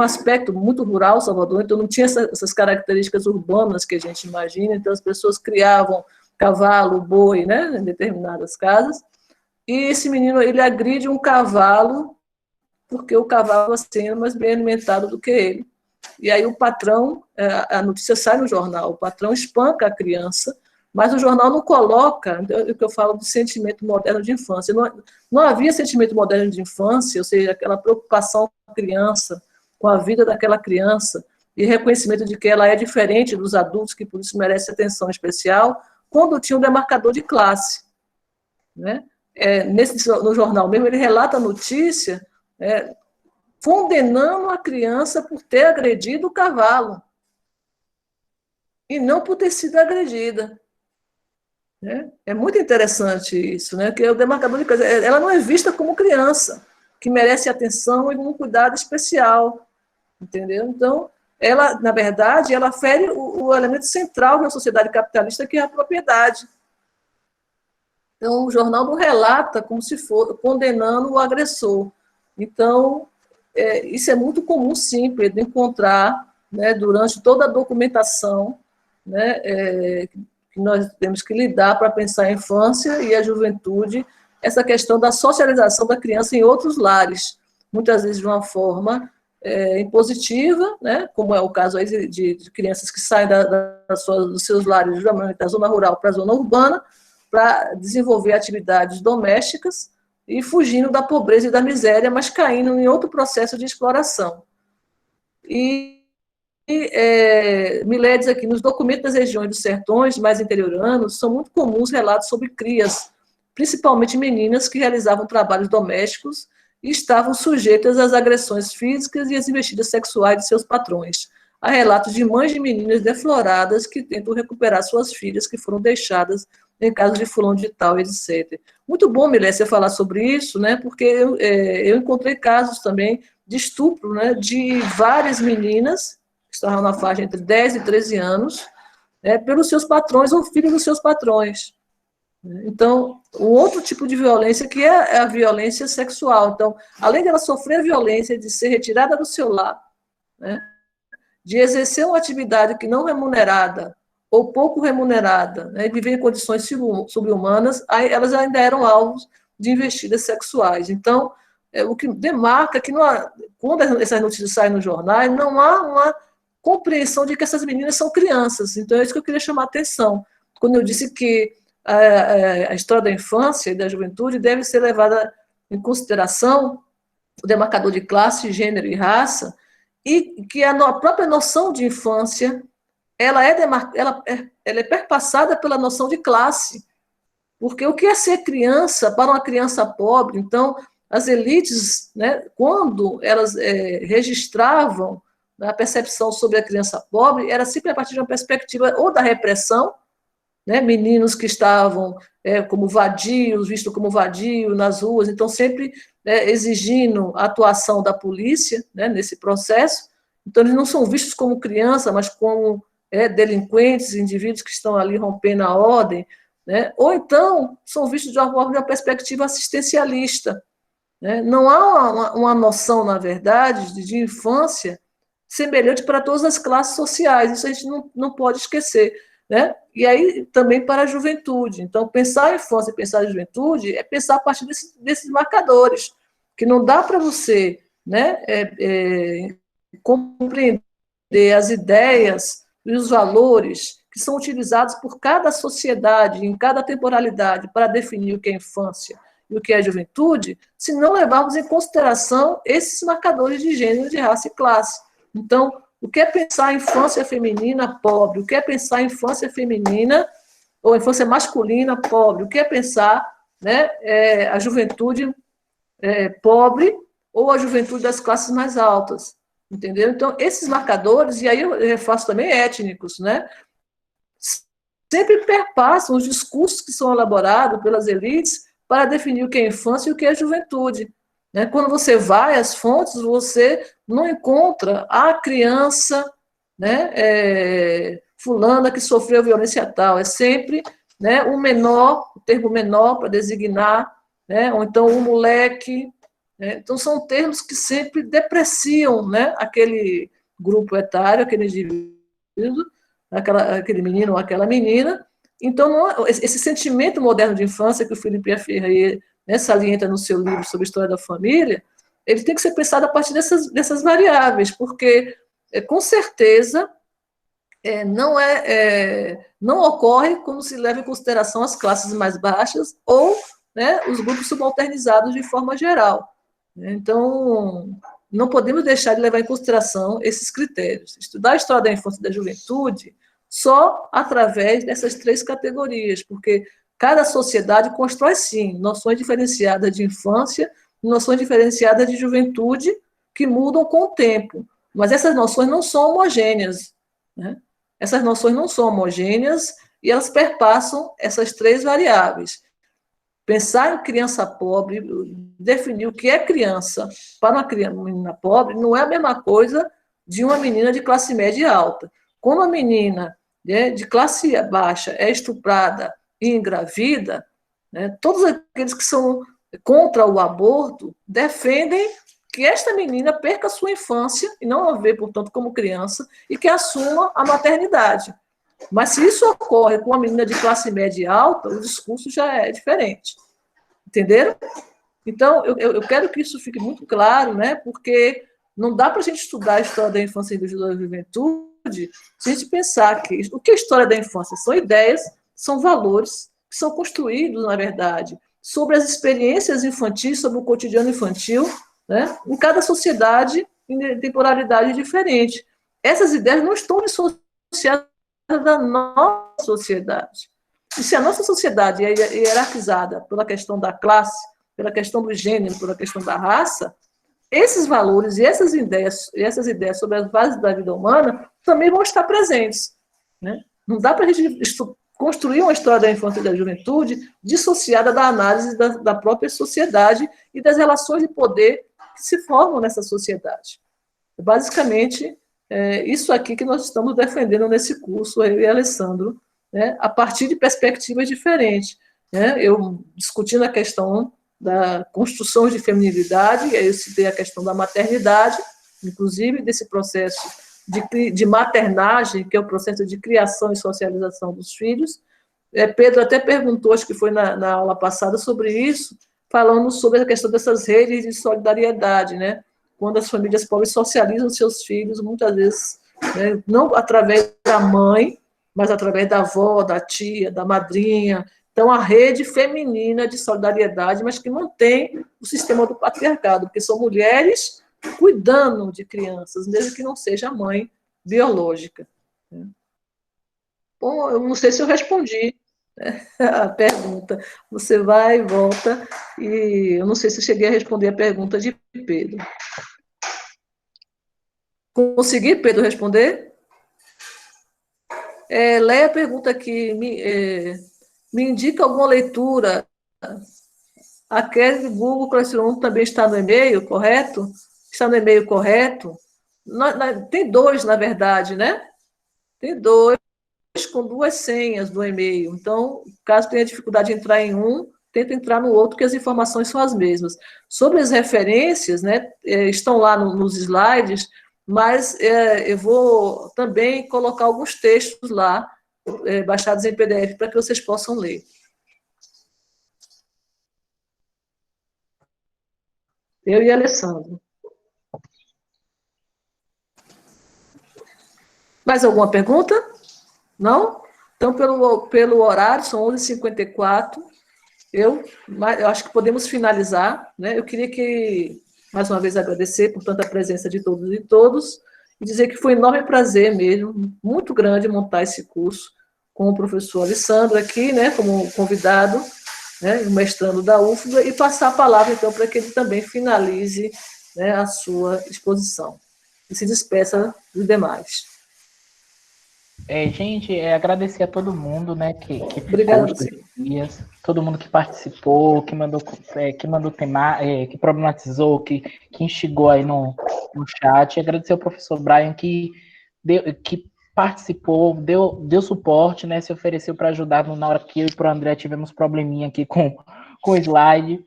aspecto muito rural Salvador, então não tinha essas características urbanas que a gente imagina, então as pessoas criavam cavalo, boi, né, em determinadas casas, e esse menino, ele agride um cavalo, porque o cavalo estava sendo mais bem alimentado do que ele. E aí o patrão, a notícia sai no jornal, o patrão espanca a criança, mas o jornal não coloca, o que eu falo do sentimento moderno de infância. Não havia sentimento moderno de infância, ou seja, aquela preocupação com a criança, com a vida daquela criança, e reconhecimento de que ela é diferente dos adultos, que por isso merece atenção especial, quando tinha um demarcador de classe, né? No jornal mesmo, ele relata a notícia condenando a criança por ter agredido o cavalo, e não por ter sido agredida. Né? É muito interessante isso, né? Que o demarcador de classe, ela não é vista como criança, que merece atenção e um cuidado especial, entendeu? Então, ela, na verdade, ela fere o elemento central da sociedade capitalista, que é a propriedade. Então, o jornal não relata como se for condenando o agressor. Então, isso é muito comum, sim, Pedro, encontrar, né, durante toda a documentação, né, que nós temos que lidar para pensar a infância e a juventude, essa questão da socialização da criança em outros lares, muitas vezes de uma forma impositiva, né, como é o caso aí de crianças que saem dos seus lares, geralmente da zona rural para a zona urbana, para desenvolver atividades domésticas e fugindo da pobreza e da miséria, mas caindo em outro processo de exploração. Milé diz aqui, nos documentos das regiões dos sertões mais interioranos, são muito comuns relatos sobre crias, principalmente meninas que realizavam trabalhos domésticos e estavam sujeitas às agressões físicas e às investidas sexuais de seus patrões. Há relatos de mães de meninas defloradas que tentam recuperar suas filhas que foram deixadas em caso de fulano de tal, etc. Muito bom, Milé, você falar sobre isso, né, porque eu encontrei casos também de estupro, né, de várias meninas, que estavam na faixa entre 10 e 13 anos, pelos seus patrões ou filhos dos seus patrões. Então, o outro tipo de violência que é a violência sexual. Então, além de ela sofrer a violência de ser retirada do seu lar, né, de exercer uma atividade que não remunerada ou pouco remunerada, né, e viver em condições subhumanas, elas ainda eram alvos de investidas sexuais. Então, o que demarca que quando essas notícias saem no jornal, não há uma compreensão de que essas meninas são crianças. Então, é isso que eu queria chamar a atenção. Quando eu disse que a história da infância e da juventude deve ser levada em consideração o demarcador de classe, gênero e raça, e que a própria noção de infância ela é perpassada pela noção de classe, porque o que é ser criança para uma criança pobre? Então, as elites, né, quando elas registravam a percepção sobre a criança pobre, era sempre a partir de uma perspectiva ou da repressão, né, meninos que estavam como vadios, vistos como vadios nas ruas, então sempre exigindo a atuação da polícia, né, nesse processo. Então, eles não são vistos como criança, mas como delinquentes, indivíduos que estão ali rompendo a ordem, né, ou então são vistos de uma perspectiva assistencialista. Né. Não há uma noção, na verdade, de infância semelhante para todas as classes sociais, isso a gente não pode esquecer. Né? E aí também para a juventude. Então, pensar a infância e pensar a juventude é pensar a partir desses marcadores, que não dá para você, né, compreender as ideias e os valores que são utilizados por cada sociedade, em cada temporalidade, para definir o que é infância e o que é juventude, se não levarmos em consideração esses marcadores de gênero, de raça e classe. Então, o que é pensar a infância feminina pobre? O que é pensar a infância feminina ou a infância masculina pobre, o que é pensar, né, a juventude pobre ou a juventude das classes mais altas, entendeu? Então, esses marcadores, e aí eu refaço também étnicos, né, sempre perpassam os discursos que são elaborados pelas elites para definir o que é infância e o que é juventude. Né? Quando você vai às fontes, você não encontra a criança, né, fulana que sofreu violência tal, é sempre, né, o menor, o termo menor para designar, né, ou então o moleque, né? Então são termos que sempre depreciam, né, aquele grupo etário, aquele indivíduo, aquele menino ou aquela menina. Então, não, esse sentimento moderno de infância que o Felipe Ferreira, né, salienta no seu livro sobre a história da família, ele tem que ser pensado a partir dessas variáveis, porque, com certeza, não ocorre quando se leva em consideração as classes mais baixas ou, né, os grupos subalternizados de forma geral. Então, não podemos deixar de levar em consideração esses critérios. Estudar a história da infância e da juventude só através dessas 3 categorias, porque cada sociedade constrói, sim, noções diferenciadas de infância, noções diferenciadas de juventude, que mudam com o tempo. Mas essas noções não são homogêneas, né? Essas noções não são homogêneas e elas perpassam essas 3 variáveis. Pensar em criança pobre, definir o que é criança para uma menina pobre, não é a mesma coisa de uma menina de classe média alta. Quando a menina, né, de classe baixa é estuprada e engravida, né, todos aqueles que são contra o aborto defendem que esta menina perca a sua infância, e não a vê, portanto, como criança, e que assuma a maternidade. Mas se isso ocorre com uma menina de classe média alta, o discurso já é diferente. Entenderam? Então, eu quero que isso fique muito claro, né? Porque não dá para a gente estudar a história da infância e da juventude se a gente pensar que o que é a história da infância? São ideias, são valores que são construídos, na verdade, sobre as experiências infantis, sobre o cotidiano infantil, né? Em cada sociedade, em temporalidade diferente. Essas ideias não estão dissociadas da nossa sociedade. E se a nossa sociedade é hierarquizada pela questão da classe, pela questão do gênero, pela questão da raça, esses valores e essas ideias sobre as bases da vida humana também vão estar presentes. Né? Não dá para a gente construir uma história da infância e da juventude dissociada da análise da própria sociedade e das relações de poder que se formam nessa sociedade. Basicamente, isso aqui que nós estamos defendendo nesse curso, eu e Alessandro, né, a partir de perspectivas diferentes. Né? Eu discutindo a questão da construção de feminilidade, eu citei a questão da maternidade, inclusive desse processo de maternagem, que é o processo de criação e socialização dos filhos. Pedro até perguntou, acho que foi na aula passada, sobre isso, falando sobre a questão dessas redes de solidariedade, né? Quando as famílias pobres socializam seus filhos, muitas vezes, né, não através da mãe, mas através da avó, da tia, da madrinha. Então, a rede feminina de solidariedade, mas que mantém o sistema do patriarcado, porque são mulheres cuidando de crianças, mesmo que não seja a mãe biológica. Bom, eu não sei se eu respondi, né, a pergunta. Você vai e volta, e eu não sei se eu cheguei a responder a pergunta de Pedro. Consegui, Pedro, responder? Leia a pergunta aqui, me indica alguma leitura. Aquele Google Classroom também está no e-mail, correto? Está no e-mail correto? Tem 2, na verdade, né? Tem 2 com 2 senhas do e-mail. Então, caso tenha dificuldade de entrar em um, tenta entrar no outro, que as informações são as mesmas. Sobre as referências, né, estão lá nos slides, mas eu vou também colocar alguns textos lá, baixados em PDF, para que vocês possam ler. Eu e Alessandro. Mais alguma pergunta? Não? Então, pelo horário, são 11h54, eu acho que podemos finalizar, né? Eu queria mais uma vez, agradecer por tanta presença de todos e todos, e dizer que foi um enorme prazer mesmo, muito grande montar esse curso, com o professor Alessandro aqui, né, como convidado, né, o mestrando da UFBA, e passar a palavra, então, para que ele também finalize, né, a sua exposição e se despeça dos demais. Gente, agradecer a todo mundo, né, que ficou Obrigada, os dois Luciano. dias, todo mundo que participou, que problematizou, que instigou aí no chat. Agradecer ao professor Brian que participou, deu suporte, né, se ofereceu para ajudar na hora que eu e para o André tivemos probleminha aqui com o slide,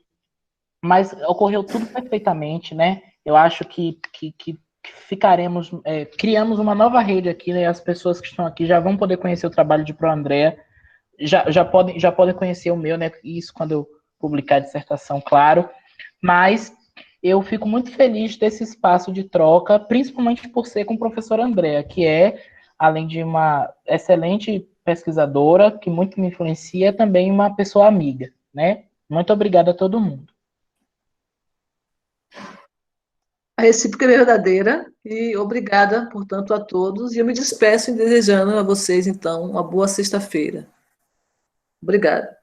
mas ocorreu tudo perfeitamente, né? Eu acho que ficaremos, criamos uma nova rede aqui, né? As pessoas que estão aqui já vão poder conhecer o trabalho de Pro André, já podem conhecer o meu, né? Isso quando eu publicar a dissertação, claro. Mas eu fico muito feliz desse espaço de troca, principalmente por ser com o professor André, que além de uma excelente pesquisadora, que muito me influencia, também uma pessoa amiga, né? Muito obrigado a todo mundo. A recíproca é verdadeira e obrigada, portanto, a todos. E eu me despeço desejando a vocês, então, uma boa sexta-feira. Obrigada.